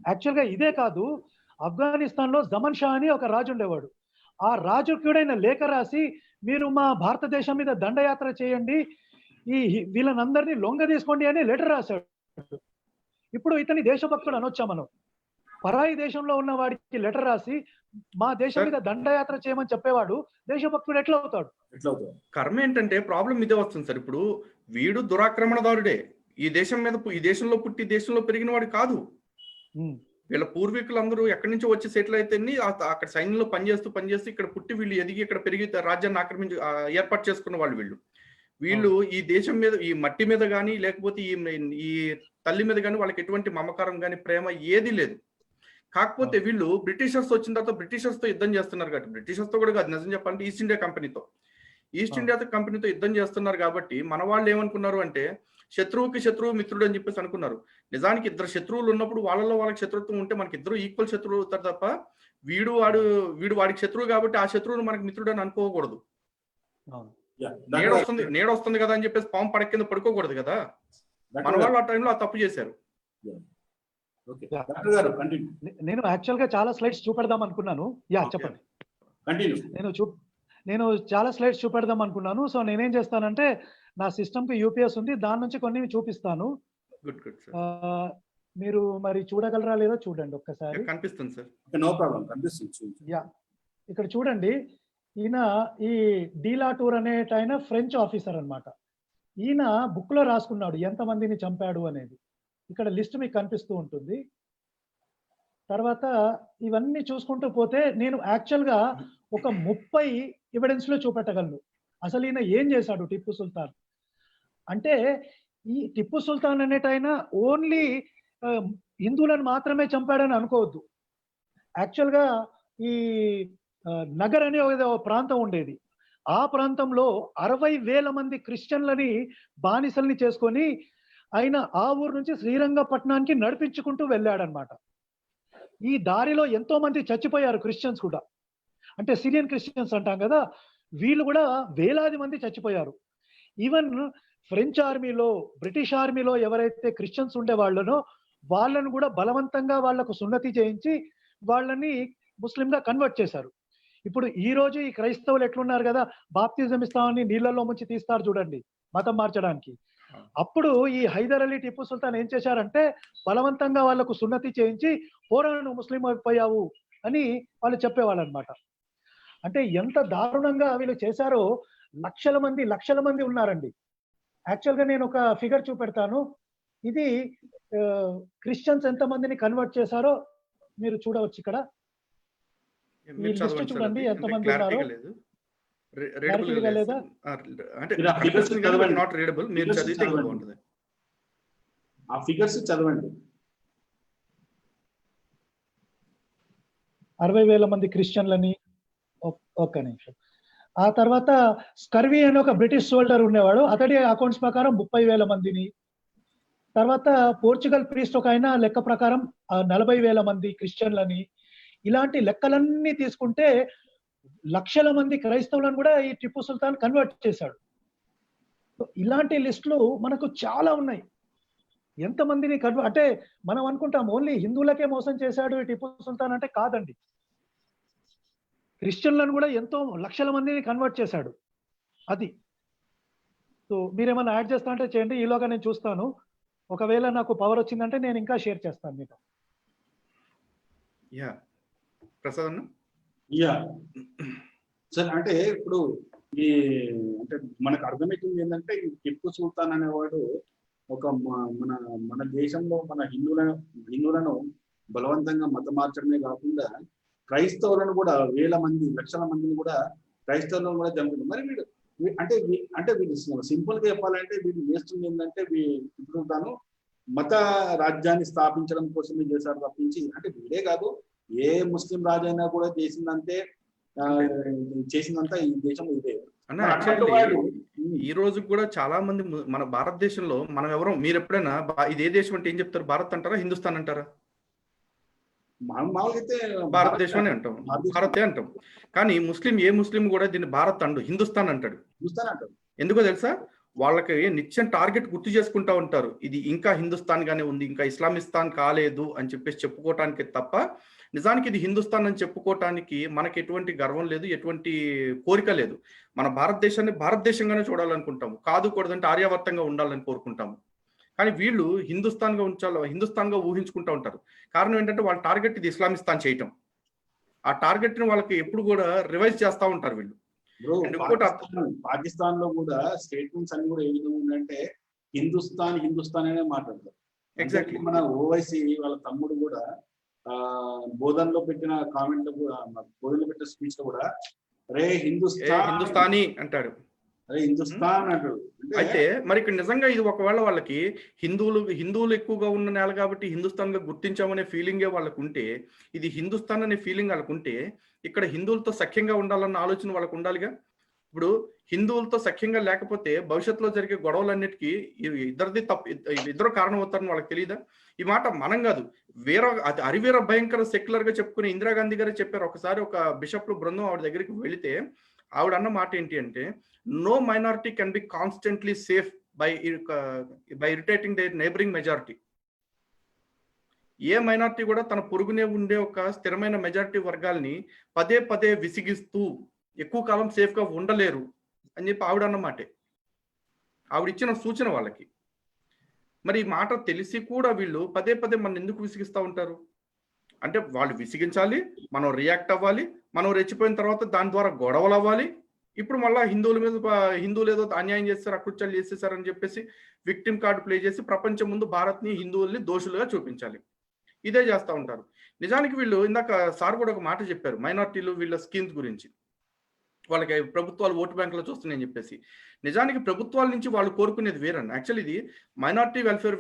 యాక్చువల్ గా ఇదే కాదు, ఆఫ్ఘనిస్తాన్ లో జమన్ షా అని ఒక రాజు ఉండేవాడు. ఆ రాజు కూడా లేఖ రాసి మీరు మా భారతదేశం మీద దండయాత్ర చేయండి, ఈ వీళ్ళనందరినీ లొంగ తీసుకోండి అని లెటర్ రాశాడు. ఇప్పుడు ఇతని దేశభక్తుడు అనొచ్చా మనం? పరాయి దేశంలో ఉన్న వాడికి లెటర్ రాసి మా దేశం మీద దండయాత్ర చేయమని చెప్పేవాడు దేశభక్తుడు ఎట్లా అవుతాడు? కర్మ ఏంటంటే ప్రాబ్లం ఇదే వస్తుంది సార్. ఇప్పుడు వీడు దురాక్రమణదారుడే, ఈ దేశంలో పుట్టి దేశంలో పెరిగిన వాడు కాదు. వీళ్ళ పూర్వీకులు అందరూ ఎక్కడి నుంచో వచ్చి సెటిల్ అయితే అక్కడ సైన్యంలో పనిచేస్తూ ఇక్కడ పుట్టి వీళ్ళు ఎదిగి ఇక్కడ పెరిగి రాజ్యాన్ని ఏర్పాటు చేసుకున్న వాళ్ళు వీళ్ళు ఈ దేశం మీద ఈ మట్టి మీద కానీ లేకపోతే ఈ తల్లి మీద కానీ వాళ్ళకి ఎటువంటి మమకారం కానీ ప్రేమ ఏది లేదు. కాకపోతే వీళ్ళు బ్రిటిషర్స్ వచ్చిన తర్వాత బ్రిటిషర్స్ తో యుద్ధం చేస్తున్నారు కాబట్టి, బ్రిటిషర్స్ తో కూడా కాదు నిజం చెప్పాలంటే ఈస్ట్ ఇండియా కంపెనీతో యుద్ధం చేస్తున్నారు కాబట్టి మన వాళ్ళు ఏమనుకున్నారు అంటే శత్రువుకి శత్రువు మిత్రుడు అని చెప్పేసి అనుకున్నారు. నిజానికి ఇద్దరు శత్రువులు ఉన్నప్పుడు వాళ్ళకి శత్రుత్వం ఉంటే మనకి ఇద్దరు ఈక్వల్ శత్రువులు అవుతారు తప్ప వీడు వాడికి శత్రువు కాబట్టి ఆ శత్రువును మనకి మిత్రుడు అని అనుకోకూడదు. నేడొస్తుంది కదా అని చెప్పేసి పాము పడక కింద పడుకోకూడదు కదా. మన వాళ్ళు ఆ టైంలో ఆ తప్పు చేశారు. నేను యాక్చువల్ గా చాలా స్లైడ్స్ చూపెడదాం అనుకున్నాను. చెప్పండి. నేను చాలా స్లైడ్స్ చూపెడదాం అనుకున్నాను. సో నేనేం చేస్తానంటే నా సిస్టమ్ కి యూపీఎస్ ఉంది, దాని నుంచి కొన్ని చూపిస్తాను. మీరు మరి చూడగలరా లేదా చూడండి ఒక్కసారి. కనిపిస్తుంది సార్. నో ప్రాబ్లం, కనిపిస్తుంది. ఇక్కడ చూడండి, ఈయన ఈ డీలా టూర్ అనేటైన ఫ్రెంచ్ ఆఫీసర్ అన్నమాట. ఈయన బుక్ లో రాసుకున్నాడు ఎంతమందిని చంపాడు అనేది. ఇక్కడ లిస్ట్ మీకు కనిపిస్తూ ఉంటుంది. తర్వాత ఇవన్నీ చూసుకుంటూ పోతే నేను యాక్చువల్ గా ఒక 30 ఎవిడెన్స్ లో చూపెట్టగలను అసలు ఈయన ఏం చేశాడు టిప్పు సుల్తాన్ అంటే. ఈ టిప్పు సుల్తాన్ అనేటైన ఓన్లీ హిందువులను మాత్రమే చంపాడని అనుకోవద్దు. యాక్చువల్ గా ఈ నగర్ అనే ఒక ప్రాంతం ఉండేది. ఆ ప్రాంతంలో 60,000 మంది క్రిస్టియన్లని బానిసల్ని చేసుకొని ఆయన ఆ ఊరు నుంచి శ్రీరంగపట్నానికి నడిపించుకుంటూ వెళ్ళాడనమాట. ఈ దారిలో ఎంతో మంది చచ్చిపోయారు క్రిస్టియన్స్ కూడా, అంటే సిరియన్ క్రిస్టియన్స్ అంటాం కదా, వీళ్ళు కూడా వేలాది మంది చచ్చిపోయారు. ఈవెన్ ఫ్రెంచ్ ఆర్మీలో బ్రిటిష్ ఆర్మీలో ఎవరైతే క్రిస్టియన్స్ ఉండేవాళ్ళనో వాళ్ళను కూడా బలవంతంగా వాళ్లకు సున్నతి చేయించి వాళ్ళని ముస్లింగా కన్వర్ట్ చేశారు. ఇప్పుడు ఈ రోజు ఈ క్రైస్తవులు ఎట్లున్నారు కదా, బాప్తిజం ఇస్తామని నీళ్లలో ముంచి తీస్తారు చూడండి మతం మార్చడానికి. అప్పుడు ఈ హైదర్ అలీ టిప్పు సుల్తాన్ ఏం చేశారంటే బలవంతంగా వాళ్లకు సున్నతి చేయించి పోరాను ముస్లిం అయిపోయావు అని వాళ్ళు చెప్పేవాళ్ళు అనమాట. అంటే ఎంత దారుణంగా వీళ్ళు చేశారో లక్షల మంది ఉన్నారండి. యాక్చువల్ గా నేను ఒక ఫిగర్ చూపెడతాను. ఇది క్రిస్టియన్స్ ఎంత మందిని కన్వర్ట్ చేశారో మీరు చూడవచ్చు. ఇక్కడ ఈ లిస్ట్ చూడండి ఎంతమంది ఉన్నారో. లేదా ఆ ఫిగర్స్ చదవండి. 60,000 మంది క్రిస్టియన్లని. ఒక్క నిమిషం. ఆ తర్వాత స్కర్వీ అని ఒక బ్రిటిష్ సోల్డర్ ఉండేవాడు, అతడి అకౌంట్స్ ప్రకారం 30,000 మందిని. తర్వాత పోర్చుగల్ ప్రీస్ట్ ఒక ఆయన లెక్క ప్రకారం 40,000 మంది క్రిస్టియన్లని. ఇలాంటి లెక్కలన్నీ తీసుకుంటే లక్షల మంది క్రైస్తవులను కూడా ఈ టిప్పు సుల్తాన్ కన్వర్ట్ చేశాడు. ఇలాంటి లిస్టులు మనకు చాలా ఉన్నాయి. ఎంతమందిని అంటే మనం అనుకుంటాం ఓన్లీ హిందువులకే మోసం చేశాడు ఈ టిప్పు సుల్తాన్ అంటే కాదండి. క్రిస్టియన్లను కూడా ఎంతో లక్షల మందిని కన్వర్ట్ చేశాడు. అది. సో మీరేమన్నా యాడ్ చేస్తా అంటే చేయండి. ఈలోగా నేను చూస్తాను. ఒకవేళ నాకు పవర్ వచ్చిందంటే నేను ఇంకా షేర్ చేస్తాను మీతో. యా ప్రసాద్ అన్న. యా సార్, అంటే ఇప్పుడు ఈ అంటే మనకు అర్థమవుతుంది ఏంటంటే ఈ టిప్పు సుల్తాన్ అనేవాడు ఒక మన మన దేశంలో మన హిందువులను బలవంతంగా మత మార్చడమే కాకుండా క్రైస్తవులను కూడా వేల మంది లక్షల మందిని కూడా క్రైస్తవులను కూడా చంపింది. మరి వీడు అంటే వీళ్ళు సింపుల్ గా చెప్పాలంటే వీళ్ళు చేస్తుంది ఏంటంటే టిప్పు సుల్తాను మత రాజ్యాన్ని స్థాపించడం కోసమే చేశారు తప్పించి, అంటే వీడే కాదు ఏ ముస్లిం రాజైనా కూడా చేసిందంతా ఈ దేశంలో ఇదే. ఈ రోజు కూడా చాలా మంది మన భారతదేశంలో మనం ఎవరో, మీరు ఎప్పుడైనా ఇది ఏ దేశం అంటే ఏం చెప్తారు? భారత్ అంటారా, హిందుస్థాన్ అంటారా? మామూలుగా భారతదేశం అని అంటాం, భారతే అంటాం. కానీ ఏ ముస్లిం కూడా దీన్ని భారత్ అండు, హిందుస్థాన్ అంటాడు. ఎందుకో తెలుసా? వాళ్ళకి నిత్యం టార్గెట్ గుర్తు చేసుకుంటా ఉంటారు, ఇది ఇంకా హిందుస్థాన్ గానే ఉంది, ఇంకా ఇస్లామిస్తాన్ కాలేదు అని చెప్పేసి చెప్పుకోవటానికి తప్ప నిజానికి ఇది హిందుస్థాన్ అని చెప్పుకోవటానికి మనకి ఎటువంటి గర్వం లేదు, ఎటువంటి కోరిక లేదు. మన భారతదేశాన్ని భారతదేశంగానే చూడాలనుకుంటాము, కాదుకూడదంటే ఆర్యావర్తంగా ఉండాలని కోరుకుంటాము. కానీ వీళ్ళు హిందుస్థాన్ గా ఊహించుకుంటూ ఉంటారు. కారణం ఏంటంటే వాళ్ళ టార్గెట్ ఇది ఇస్లామిస్తాన్ చేయటం. ఆ టార్గెట్ ని వాళ్ళకి ఎప్పుడు కూడా రివైజ్ చేస్తూ ఉంటారు వీళ్ళు. పాకిస్తాన్ లో కూడా స్టేట్మెంట్స్ అన్ని కూడా ఏ విధంగా ఉన్నాయంటే హిందుస్థాన్ అనే మాట్లాడతారు. ఎగ్జాక్ట్లీ. మన ఓవైసీ వాళ్ళ తమ్ముడు కూడా బోధనలో పెట్టిన కామెంట్ బోధనలో పెట్టిన స్పీచ్ లో కూడా రే హిందుస్థానీ అంటాడు, అరే హిందుస్థాన్ అంటాడు. అయితే మరి ఇక్కడ నిజంగా ఇది ఒకవేళ వాళ్ళకి హిందువులు ఎక్కువగా ఉన్న నేల కాబట్టి హిందుస్థాన్ గా గుర్తించామనే ఫీలింగే వాళ్ళకు ఉంటే, ఇది హిందుస్థాన్ అనే ఫీలింగ్ వాళ్ళకు ఉంటే, ఇక్కడ హిందువులతో సఖ్యంగా ఉండాలన్న ఆలోచన వాళ్ళకు ఉండాలిగా. ఇప్పుడు హిందువులతో సఖ్యంగా లేకపోతే భవిష్యత్తులో జరిగే గొడవలన్నిటికీ ఇద్దరు కారణం అవుతారని వాళ్ళకి తెలియదా? ఈ మాట మనం కాదు, అరివీర భయంకర సెక్యులర్ గా చెప్పుకునే ఇందిరాగాంధీ గారే చెప్పారు. ఒకసారి ఒక బిషప్లు బృందం ఆవిడ దగ్గరికి వెళితే ఆవిడ అన్న మాట ఏంటి అంటే, no minority can be constantly safe by irritating their neighbouring majority. ఏ మైనారిటీ కూడా తన పొరుగునే ఉండే ఒక స్థిరమైన మెజారిటీ వర్గాల్ని పదే పదే విసిగిస్తూ ఎక్కువ కాలం సేఫ్ గా ఉండలేరు అని చెప్పి ఆవిడ అన్నమాటే, ఆవిడ ఇచ్చిన సూచన వాళ్ళకి. మరి ఈ మాట తెలిసి కూడా వీళ్ళు పదే పదే మన ఎందుకు విసిగిస్తూ ఉంటారు అంటే, వాళ్ళు విసిగించాలి, మనం రియాక్ట్ అవ్వాలి, మనం రెచ్చిపోయిన తర్వాత దాని ద్వారా గొడవలు అవ్వాలి. ఇప్పుడు మళ్ళీ హిందువులు ఏదో అన్యాయం చేస్తారు, అకృత్యాలు చేసేసారని చెప్పేసి విక్టిమ్ కార్డు ప్లే చేసి ప్రపంచం ముందు భారత్ని హిందువుల్ని దోషులుగా చూపించాలి. ఇదే చేస్తూ ఉంటారు. నిజానికి వీళ్ళు ఇందాక సార్ కూడా ఒక మాట చెప్పారు, మైనార్టీలు వీళ్ళ స్కీమ్స్ గురించి, వాళ్ళకి ప్రభుత్వాలు ఓటు బ్యాంకులో చూస్తున్నాయని చెప్పేసి. నిజానికి ప్రభుత్వాల నుంచి వాళ్ళు కోరుకునేది వేరని. యాక్చువల్లీ ఇది మైనార్టీ వెల్ఫేర్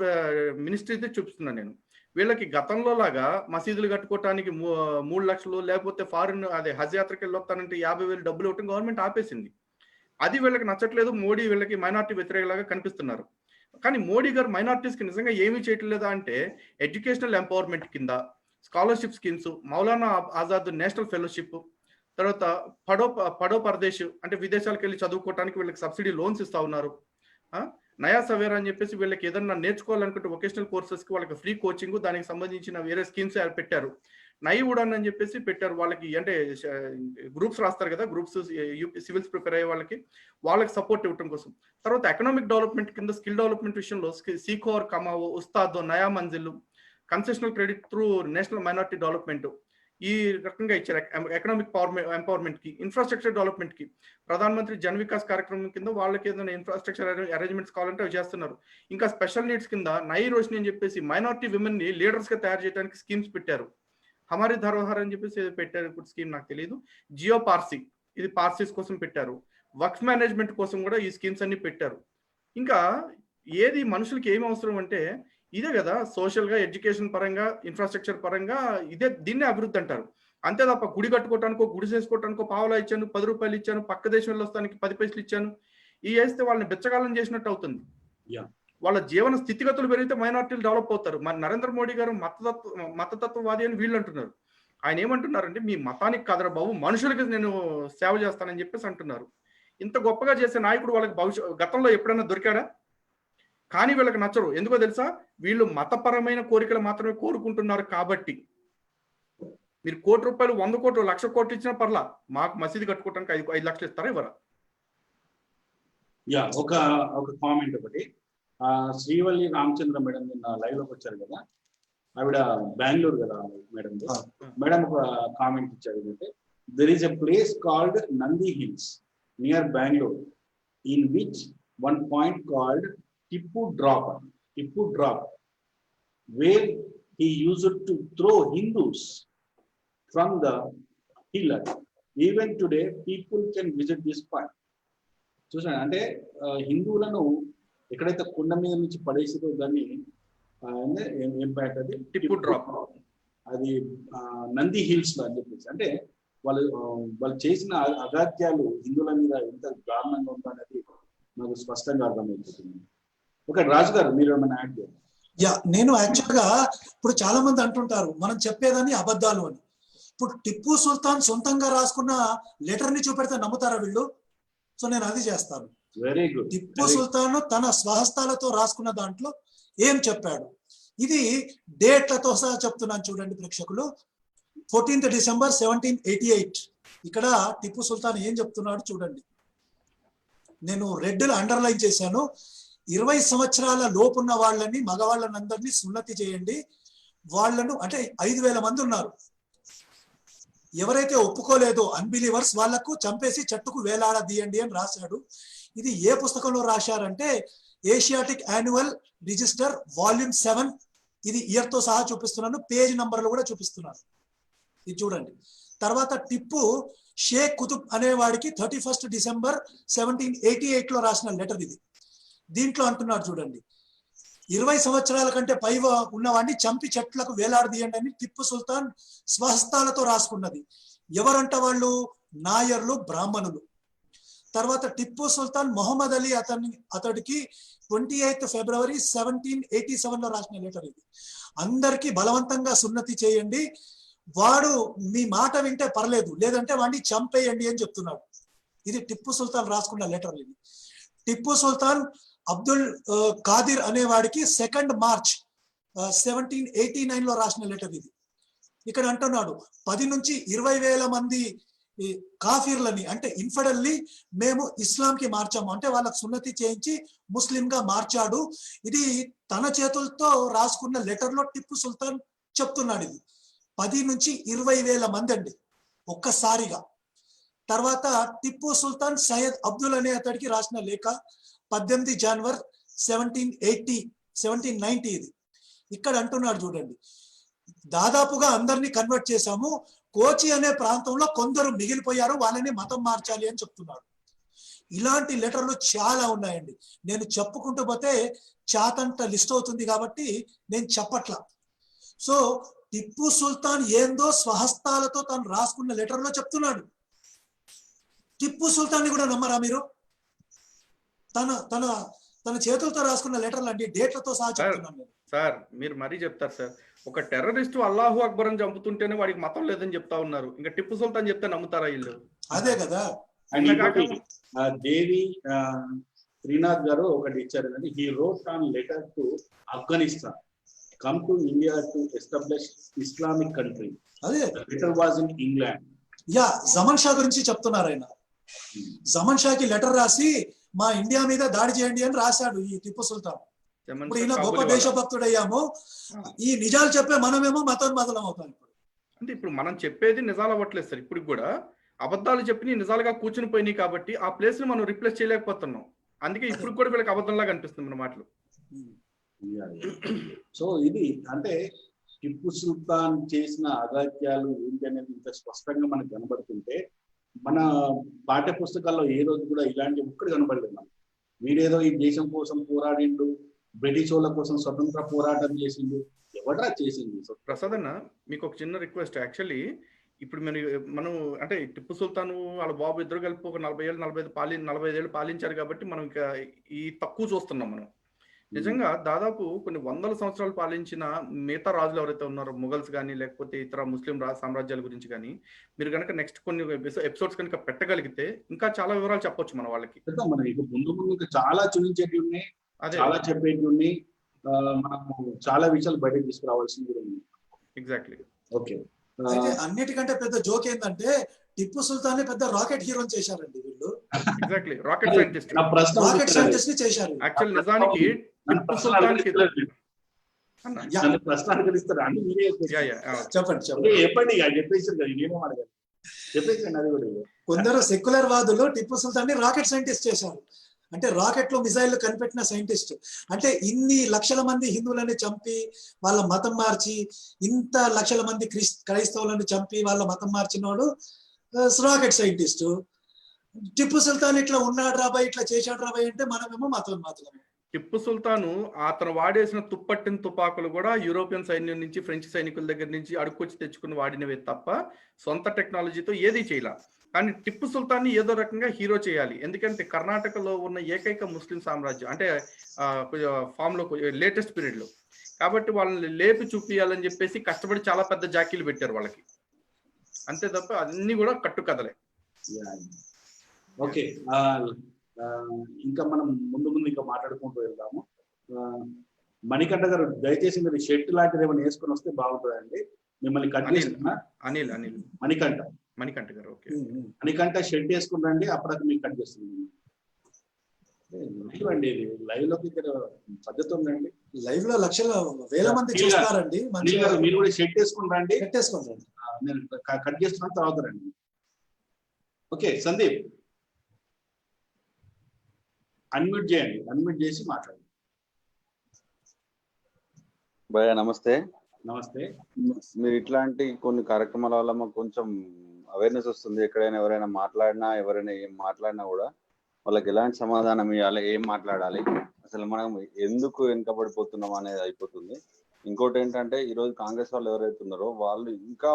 మినిస్ట్రీతే చూపిస్తున్నాను నేను. వీళ్ళకి గతంలో లాగా మసీదులు కట్టుకోవటానికి 3 లక్షలు, లేకపోతే ఫారిన్ హజ్ యాత్రకి వెళ్ళొస్తానంటే 50,000 డబ్బులు ఇవ్వటం గవర్నమెంట్ ఆపేసింది. అది వీళ్ళకి నచ్చట్లేదు. మోడీ వీళ్ళకి మైనార్టీ వ్యతిరేకలాగా కనిపిస్తున్నారు. కానీ మోడీ గారు మైనార్టీస్కి నిజంగా ఏమీ చేయట్లేదా అంటే, ఎడ్యుకేషనల్ ఎంపవర్మెంట్ కింద scholarship schemes, Maulana Azad national fellowship, తర్వాత పడో పరదేశ్ అంటే విదేశాలకు వెళ్ళి చదువుకోవడానికి వీళ్ళకి సబ్సిడీ లోన్స్ ఇస్తా ఉన్నారు. నయా సవేరా అని చెప్పేసి వీళ్ళకి ఏదన్నా నేర్చుకోవాలనుకుంటే వొకేషనల్ కోర్సెస్కి వాళ్ళకి ఫ్రీ కోచింగ్, దానికి సంబంధించిన వేరే స్కీమ్స్ పెట్టారు. నై ఉడాన్ అని చెప్పేసి పెట్టారు. వాళ్ళకి అంటే గ్రూప్స్ రాస్తారు కదా, గ్రూప్స్ సివిల్స్ ప్రిపేర్ అయ్యే వాళ్ళకి సపోర్ట్ ఇవ్వడం కోసం. తర్వాత ఎకనామిక్ డెవలప్మెంట్ కింద స్కిల్ డెవలప్మెంట్ విషయంలో Seekho Aur Kamao, Ustaad, Naya Manzil, concessional credit through national minority development, ఈ రకంగా ఇచ్చారు. ఎకనామిక్ ఎంపవర్మెంట్ కి, ఇన్ఫ్రాస్ట్రక్చర్ డెవలప్మెంట్ కి, ప్రధాన మంత్రి జన్ వికాస్ కార్యక్రమం కింద వాళ్ళకి ఏదైనా ఇన్ఫ్రాస్ట్రక్చర్ అరేంజ్మెంట్స్ కావాలంటే అవి చేస్తున్నారు. ఇంకా స్పెషల్ నీడ్స్ కింద నై రోషిని అని చెప్పేసి మైనారిటీ విమెన్ ని లీడర్స్ గా తయారు చేయడానికి స్కీమ్స్ పెట్టారు. హమారి ధరోహర్ అని చెప్పేసి పెట్టారు, ఇప్పుడు స్కీమ్ నాకు తెలియదు. జియో పార్సీ, ఇది పార్సీస్ కోసం పెట్టారు. వర్క్స్ మేనేజ్మెంట్ కోసం కూడా ఈ స్కీమ్స్ అన్ని పెట్టారు. ఇంకా ఏది మనుషులకి ఏమి అవసరం అంటే ఇదే కదా, సోషల్ గా, ఎడ్యుకేషన్ పరంగా, ఇన్ఫ్రాస్ట్రక్చర్ పరంగా దీన్నే అభివృద్ధి అంటారు. అంతే తప్ప గుడి కట్టుకోవటానికో, గుడి చేసుకోవటానికో పావలా ఇచ్చాను, 10 రూపాయలు ఇచ్చాను, పక్క దేశం వెళ్ళొస్తానికి 10 పైసలు ఇచ్చాను, ఈ వేస్తే వాళ్ళని బెచ్చగాలం చేసినట్టు అవుతుంది. వాళ్ళ జీవన స్థితిగతులు పెరిగితే మైనార్టీలు డెవలప్ అవుతారు. మరి నరేంద్ర మోడీ గారు మతతత్వవాది అని వీళ్ళు అంటున్నారు. ఆయన ఏమంటున్నారంటే, మీ మతానికి కాదరా బాబు, మనుషులకి నేను సేవ చేస్తానని చెప్పేసి అంటున్నారు. ఇంత గొప్పగా చేసే నాయకుడు వాళ్ళకి గతంలో ఎప్పుడైనా దొరికాడా? కానీ వీళ్ళకి నచ్చరు. ఎందుకో తెలుసా? వీళ్ళు మతపరమైన కోరికలు మాత్రమే కోరుకుంటున్నారు కాబట్టి. మీరు 1 కోటి రూపాయలు, 100 కోట్లు, 1,00,000 కోట్లు ఇచ్చినా పర్లా, మాకు మసీదు కట్టుకోవడానికి 5 లక్షలు ఇస్తారా? ఇవ్వరా? యా, ఒక కామెంట్ ఒకటి. శ్రీవల్లి రామచంద్ర మేడం నిన్న లైవ్ లోకి వచ్చారు కదా, ఆవిడ బెంగళూరు కదా మేడం. మేడం ఒక కామెంట్ ఇచ్చారు ఏంటంటే, there is a place called Nandi hills near Bengaluru in which one point called Tipu drop where he used to throw Hindus from the hill. Even today people can visit this point. చూసాను అంటే హిందువులను ఎక్కడైతే కొండ మీద నుంచి పడేసిదో దాన్ని ఏం పాయింట్ అది టిప్పు డ్రాప్, అది నంది హిల్స్ లో అని చెప్పేసి. అంటే వాళ్ళు చేసిన అగాత్యాలు హిందువుల మీద ఎంత దారుణంగా ఉందనేది నాకు స్పష్టంగా అర్థమైపోతుంది. ఓకే రాజు గారు, మీరు ఏమైనా యాడ్ చేయాలి? యా, నేను యాక్చువల్ గా ఇప్పుడు చాలా మంది అంటుంటారు మనం చెప్పేదని అబద్ధాలు అని. ఇప్పుడు టిప్పు సుల్తాన్ సొంతంగా రాసుకున్న లెటర్ ని చూపెడితే నమ్ముతారా వీళ్ళు? సో నేను అది చేస్తాను. Very good. టిప్పు సుల్తాన్ తన స్వహస్తాలతో రాసుకున్న దాంట్లో ఏం చెప్పాడు, ఇది డేట్లతో సహా చెప్తున్నాను చూడండి ప్రేక్షకులు. 14th December 1788 ఇక్కడ టిప్పు సుల్తాన్ ఏం చెప్తున్నాడు చూడండి. నేను రెడ్ లో అండర్లైన్ చేశాను. 20 సంవత్సరాల లోపున్న వాళ్ళని, మగవాళ్ళని అందరినీ సున్నతి చేయండి. వాళ్ళను అంటే 5,000 మంది ఉన్నారు. ఎవరైతే ఒప్పుకోలేదో అన్బిలీవర్స్ వాళ్లకు చంపేసి చెట్టుకు వేలాడదీయండి అని రాశాడు. ఇది ఏ పుస్తకంలో రాశారంటే ఏషియాటిక్ యాన్యువల్ రిజిస్టర్ వాల్యూమ్ 7. ఇది ఇయర్ తో సహా చూపిస్తున్నాను, పేజ్ నంబర్లు కూడా చూపిస్తున్నాను. ఇది చూడండి. తర్వాత టిప్పు షేక్ కుతుబ్ అనేవాడికి 31st December 1788 లో రాసిన లెటర్ ఇది. దీంట్లో అంటున్నారు చూడండి, 20 సంవత్సరాల కంటే పై ఉన్నవాడిని చంపి చెట్లకు వేలాడదీయండి అని టిప్పు సుల్తాన్ స్వహస్తాలతో రాసుకున్నది. ఎవరంట వాళ్ళు? నాయర్లు, బ్రాహ్మణులు. తర్వాత టిప్పు సుల్తాన్ మొహమ్మద్ అలీ అతడికి 28th February 1787 లో రాసిన లెటర్ ఇది. అందరికీ బలవంతంగా సున్నతి చేయండి, వాడు మీ మాట వింటే పర్లేదు, లేదంటే వాడిని చంపేయండి అని చెప్తున్నాడు. ఇది టిప్పు సుల్తాన్ రాసుకున్న లెటర్ ఇది. టిప్పు సుల్తాన్ అబ్దుల్ ఖాదిర్ అనేవాడికి 2nd March 1789 లో రాసిన లెటర్ ఇది. ఇక్కడ అంటున్నాడు 10 నుంచి 20,000 మంది కాఫీర్లని అంటే ఇన్ఫెడల్ని మేము ఇస్లాంకి మార్చాము, అంటే వాళ్ళకి సున్నతి చేయించి ముస్లింగా మార్చాడు. ఇది తన చేతులతో రాసుకున్న లెటర్ లో టిప్పు సుల్తాన్ చెప్తున్నాడు. ఇది 10 నుంచి 20,000 మంది అండి ఒక్కసారిగా. తర్వాత టిప్పు సుల్తాన్ సయ్యద్ అబ్దుల్ అనే అతడికి రాసిన లేఖ 18 January 1790 ఇది. ఇక్కడ అంటున్నాడు చూడండి, దాదాపుగా అందరినీ కన్వర్ట్ చేశాము, కోచి అనే ప్రాంతంలో కొందరు మిగిలిపోయారు, వాళ్ళని మతం మార్చాలి అని చెప్తున్నాడు. ఇలాంటి లెటర్లు చాలా ఉన్నాయండి. నేను చెప్పుకుంటూ పోతే చాతంట లిస్ట్ అవుతుంది కాబట్టి నేను చెప్పట్లా. సో టిప్పు సుల్తాన్ ఏందో స్వహస్తాలతో తను రాసుకున్న లెటర్లో చెప్తున్నాడు. టిప్పు సుల్తాన్ని కూడా నమ్మరా మీరు? తన తన తన చేతులతో రాసుకున్న లెటర్లు అండి, డేట్లతో సహా చెప్తున్నాను. సార్ మీరు మరీ చెప్తారు సార్, ఒక టెర్రరిస్ట్ అల్లాహు అక్బర్ అని చంపుతుంటేనే వాడికి మతం లేదని చెప్తా ఉన్నారు, ఇంకా టిప్పు సుల్తాన్ చెప్తే నమ్ముతారా వీళ్ళు? అదే కదా. దేవి శ్రీనాథ్ గారు ఒకటి ఇచ్చారు, he wrote an letter to Afghanistan, come to India to establish Islamic country. అదే letter was in England. Yeah, Zaman Shah గురించి చెప్తున్నారు ఆయన. జమన్ షాకి లెటర్ రాసి మా ఇండియా మీద దాడి చేయండి అని రాశాడు ఈ టిప్పు సుల్తాన్. ఇప్పుడు ఈయన గొప్ప దేశభక్తుడయ్యాము, ఈ నిజాలు చెప్పే మనమేమో మతోన్మాదులం అవుతాం. ఇప్పుడు అంటే ఇప్పుడు మనం చెప్పేది నిజాలు అవ్వట్లేదు సార్, ఇప్పుడు కూడా అబద్ధాలు చెప్పి నిజాలుగా కూర్చుని పోయినాయి కాబట్టి ఆ ప్లేస్ ని మనం రిప్లేస్ చేయలేకపోతున్నాం. అందుకే ఇప్పుడు కూడా వీళ్ళకి అబద్ధంలాగా అనిపిస్తుంది మన మాటలు. సో ఇది అంటే టిప్పు సుల్తాన్ చేసిన అగాత్యాలు ఏంటి అనేది ఇంత స్పష్టంగా మనకు కనబడుతుంటే, మన పాఠ్య పుస్తకాల్లో ఏ రోజు కూడా ఇలాంటి ఒక్కటి కనబడలేదు. మనం వీడేదో ఈ దేశం కోసం పోరాడిండు, బ్రిటిష్ వాళ్ళ కోసం స్వతంత్ర పోరాటం చేసిండు, ఎవడరా చేసింది? ప్రసాద్ అన్న మీకు ఒక చిన్న రిక్వెస్ట్. యాక్చువల్లీ ఇప్పుడు మనం అంటే టిప్పు సుల్తాన్ వాళ్ళ బాబు ఇద్దరు కలిపి ఒక 45 ఏళ్ళు పాలించారు కాబట్టి మనం ఇంకా ఈ తక్కువ చూస్తున్నాం. మనం నిజంగా దాదాపు కొన్ని వందల సంవత్సరాలు పాలించిన మిగతా రాజులు ఎవరైతే ఉన్నారో, ముగల్స్ కానీ లేకపోతే ఇతర ముస్లిం సామ్రాజ్యాల గురించి కానీ మీరు కనుక నెక్స్ట్ కొన్ని ఎపిసోడ్స్ కనుక పెట్టగలిగితే ఇంకా చాలా వివరాలు చెప్పొచ్చు మన వాళ్ళకి. ముందు చాలా చూపించేటివి ఉన్నాయి, చాలా చెప్పేటివి ఉన్నాయి, మనము చాలా విషయాలు బయటకు తీసుకురావాల్సింది ఉంది. ఎగ్జాక్ట్లీ. ఓకే. అయితే అన్నిటికంటే పెద్ద జోక్ ఏంటంటే టిప్పు సుల్తాన్ పెద్ద రాకెట్ హీరోని చేశారండి వీళ్ళు. Exactly rocket scientist. నా ప్రశ్న రాకెట్ సైంటిస్ట్ ని చేశారు. యాక్చువల్ నిజానికి నన్ను టిప్పు ప్రశ్న సుల్తాన్ కి అడగనిస్తారు. యా, నన్ను ప్రశ్న అడగనిస్తారు అంటే మీరే చెప్పండి చెప్పండి. ఓకే, చెప్పండి ఇక చెప్పేసారు కదా, నేనేం అడగాలి, చెప్పేసండి అది కూడా. కొందరు సెక్యులర్ వాదులు టిప్పు సుల్తాన్ ని రాకెట్ సైంటిస్ట్ చేశారు. అంటే రాకెట్ లో మిసైల్ కనిపెట్టిన సైంటిస్ట్. అంటే ఇన్ని లక్షల మంది హిందువులని చంపి వాళ్ళ మతం మార్చి, ఇంత లక్షల మంది క్రైస్తవులను చంపి వాళ్ళ మతం మార్చినోడు రాకెట్ సైంటిస్ట్. టిప్పు సుల్తాన్ ఇట్లా ఉన్నాడు రాబాయ్, ఇట్లా చేశాడు రాబాయ్ అంటే మనమేమో మతం మాత్రమే. టిప్పు సుల్తాను అతను వాడేసిన తుప్పట్టిన తుపాకులు కూడా యూరోపియన్ సైన్యం నుంచి, ఫ్రెంచ్ సైనికుల దగ్గర నుంచి అడుక్కొచ్చి తెచ్చుకుని వాడినవే తప్ప సొంత టెక్నాలజీతో ఏది చేయాల. కానీ టిప్పు సుల్తాన్ని ఏదో రకంగా హీరో చేయాలి. ఎందుకంటే కర్ణాటకలో ఉన్న ఏకైక ముస్లిం సామ్రాజ్యం, అంటే ఫామ్ లో లేటెస్ట్ పీరియడ్ లో, కాబట్టి వాళ్ళని లేపి చూపియాలని చెప్పేసి కష్టపడి చాలా పెద్ద జాకీలు పెట్టారు వాళ్ళకి. అంతే తప్ప అన్ని కూడా కట్టుకథలే. ఓకే, ఇంకా మనం ముందు ఇంకా మాట్లాడుకుంటూ వెళ్దాము. మణికంఠ గారు దయచేసి మీరు షర్ట్ లాంటిది ఏమైనా వేసుకొని వస్తే బాగుంటుందండి. మిమ్మల్ని కట్ చేస్తున్నా. అనిల్ మణికంఠ గారు. ఓకే, మణికంఠ షర్ట్ వేసుకుంటాండి, అప్పుడు మీకు కట్ చేస్తుంది. లైవ్ అండి, ఇది లైవ్ లోకి ఇక్కడ పద్ధతి ఉందండి. లైవ్ లో లక్షల వేల మంది చూస్తారండి. మీరు కూడా షర్ట్ వేసుకుంటాండి, పెట్టేసుకుంటారండి. నేను కట్ చేస్తున్నా, తర్వాత రండి. ఓకే సందీప్, అన్మ్యూట్ చేయండి, అన్మ్యూట్ చేసి మాట్లాడండి. భయ్యా నమస్తే. నమస్తే. మీరు ఇట్లాంటి కొన్ని కార్యక్రమాల వల్ల మాకు కొంచెం అవేర్నెస్ వస్తుంది. ఎక్కడైనా ఎవరైనా మాట్లాడినా, ఎవరైనా ఏం మాట్లాడినా కూడా వాళ్ళకి ఎలాంటి సమాధానం ఇవ్వాలి, ఏం మాట్లాడాలి, అసలు మనం ఎందుకు వెనుకబడిపోతున్నాం అనేది అయిపోతుంది. ఇంకోటి ఏంటంటే ఈరోజు కాంగ్రెస్ వాళ్ళు ఎవరైతే ఉన్నారో వాళ్ళు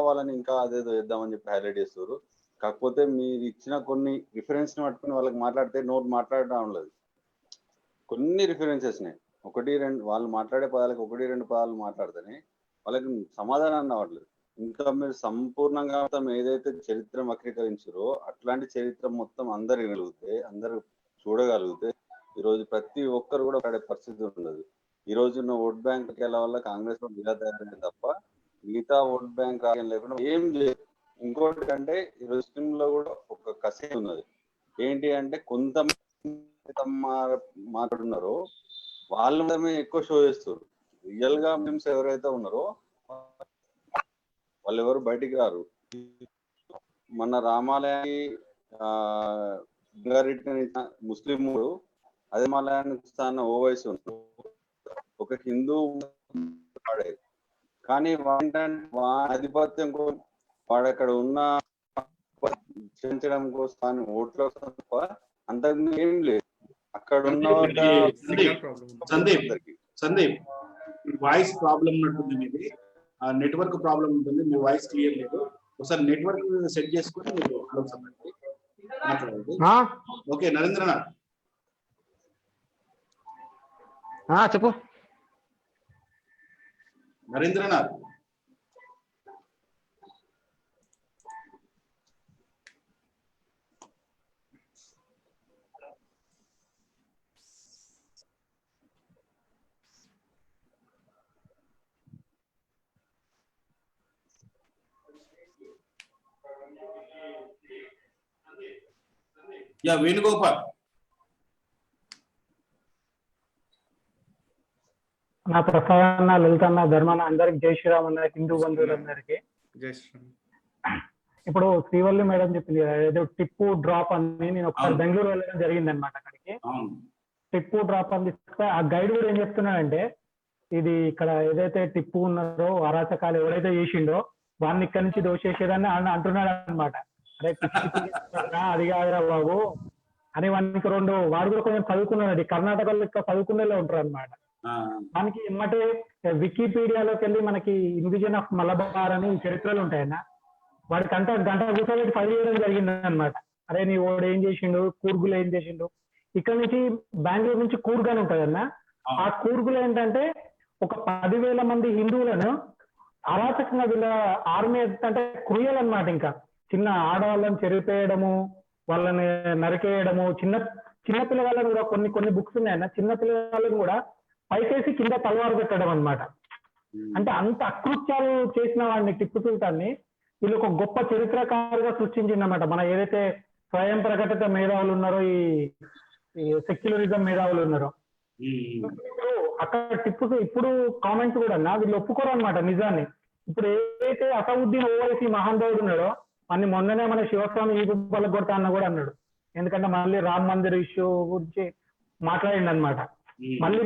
వాళ్ళని ఇంకా అదేదో వేద్దామని చెప్పి హైలైట్ చేస్తారు. కాకపోతే మీరు ఇచ్చిన కొన్ని రిఫరెన్స్ ని పట్టుకుని వాళ్ళకి మాట్లాడితే నోట్ మాట్లాడడం లేదు. కొన్ని రిఫరెన్సెస్ ని వాళ్ళు మాట్లాడే పదాలకు 1-2 పదాలు మాట్లాడితేనే వాళ్ళకి సమాధానం రావట్లేదు. ఇంకా మీరు సంపూర్ణంగా ఏదైతే చరిత్ర వక్రీకరించారో అట్లాంటి చరిత్ర మొత్తం అందరు వినగలిగితే, అందరు చూడగలిగితే ఈరోజు ప్రతి ఒక్కరు కూడా పడే పరిస్థితి ఉండదు. ఈ రోజున్న ఓట్ బ్యాంక్ వల్ల కాంగ్రెస్ ఇలా తయారైంది తప్ప మిగతా ఓట్ బ్యాంక్ లేకుండా ఏం లేదు. ఇంకోటి అంటే ఈరోజు ముస్లింలో కూడా ఒక కసి ఉన్నది. ఏంటి అంటే కొంతమంది మాట్లాడున్నారో వాళ్ళు ఎక్కువ షో చేస్తారు. రియల్ గా ముస్లిమ్స్ ఎవరైతే ఉన్నారో వాళ్ళు ఎవరు బయటికి రారు. మన రామాలయానికి ముస్లింలు అదే మాలయానికి స్థాన ఓవైసీ ఒక హిందూ వాడేది. కానీ ఆధిపత్యం కోసం వాడు అక్కడ ఉన్న పెంచడం కోసం ఓట్ల తప్ప అంతకు ఏం లేదు. అక్కడ ఉన్న సందీప్ వాయిస్ ప్రాబ్లం ఉన్నట్టుంది మీది, నెట్వర్క్ ప్రాబ్లం ఉంటుంది, మీ వాయిస్ క్లియర్ లేదు. ఒకసారి నెట్వర్క్ సెట్ చేసుకుని మీరు మాట్లాడండి. ఓకే నరేంద్రనాథ్ చెప్పు. నరేంద్రనాథ్ వేణుగోపాల్. నా ప్రసాదన్న, లలితన్న, ధర్మన్న అందరికి జై శ్రీరామ్ అన్న, హిందూ బంధువులందరికీ జై శ్రీరామ్. ఇప్పుడు శ్రీవల్లి మేడం చెప్పింది కదా, ఏదో టిప్పు డ్రాప్ అని. నేను ఒకసారి బెంగళూరు వెళ్ళడం జరిగింది అనమాట. అక్కడికి టిప్పు డ్రాప్ అని తీసుకుంటే ఆ గైడ్ కూడా ఏం చెప్తున్నాడంటే, ఇది ఇక్కడ ఏదైతే టిప్పు ఉన్నారో అరాచకాలు ఎవరైతే చేసిండో వాడిని ఇక్కడి నుంచి దోషేసేదని అంటున్నాడు అనమాట. అరే అది కాదురా బాబు అని వానికి వాడు కూడా కొంచెం చదువుకున్నాడు. కర్ణాటకలో ఇక్కడ చదువుకునే ఉంటారు అనమాట. మనకి ఏమంటే వికీపీడియాలోకి వెళ్ళి మనకి ఇన్విజన్ ఆఫ్ మలబార్ అని చరిత్రలు ఉంటాయన్న. వాడి గంట కూర్చోబెట్టి ఫైల్ చేయడం జరిగింది అనమాట. అరే నీ వాడు ఏం చేసిండు, కూర్గులు ఏం చేసిండు. ఇక్కడ నుంచి బెంగళూరు నుంచి కూర్గ్ అని ఉంటదన్న. ఆ కూర్గులు ఏంటంటే ఒక 10,000 మంది హిందువులను అరాచకంగా వీళ్ళ ఆర్మీ అంటే క్రూయల్ అనమాట. ఇంకా చిన్న ఆడవాళ్ళని చెరిపేయడము, వాళ్ళని నరికేయడము, చిన్న పిల్లవాళ్ళని కూడా కొన్ని బుక్స్ ఉన్నాయన్న. చిన్న పిల్లవాళ్ళని కూడా పైకేసి కింద తలవారు పెట్టడం అనమాట. అంటే అంత అకృత్యాలు చేసిన వాడిని టిప్పు సుల్తాన్ని వీళ్ళు ఒక గొప్ప చరిత్రకారుగా సృష్టించిందన్నమాట. మన ఏదైతే స్వయం ప్రకటిత మేధావులు ఉన్నారో, ఈ సెక్యులరిజం మేధావులు ఉన్నారో, అక్కడ టిప్పుకు ఇప్పుడు కామెంట్స్ కూడా వీళ్ళు ఒప్పుకోరు అనమాట నిజాన్ని. ఇప్పుడు ఏదైతే అసౌద్దీన్ ఓవైసీ మహానుభావుడు ఉన్నాడో అన్ని మొన్ననే మన శివస్వామి ఈ గుబ్బలకు కొడతా అన్న కూడా అన్నాడు. ఎందుకంటే మళ్ళీ రామ్ మందిర్ ఇష్యూ గురించి మాట్లాడిండు అనమాట. మళ్ళీ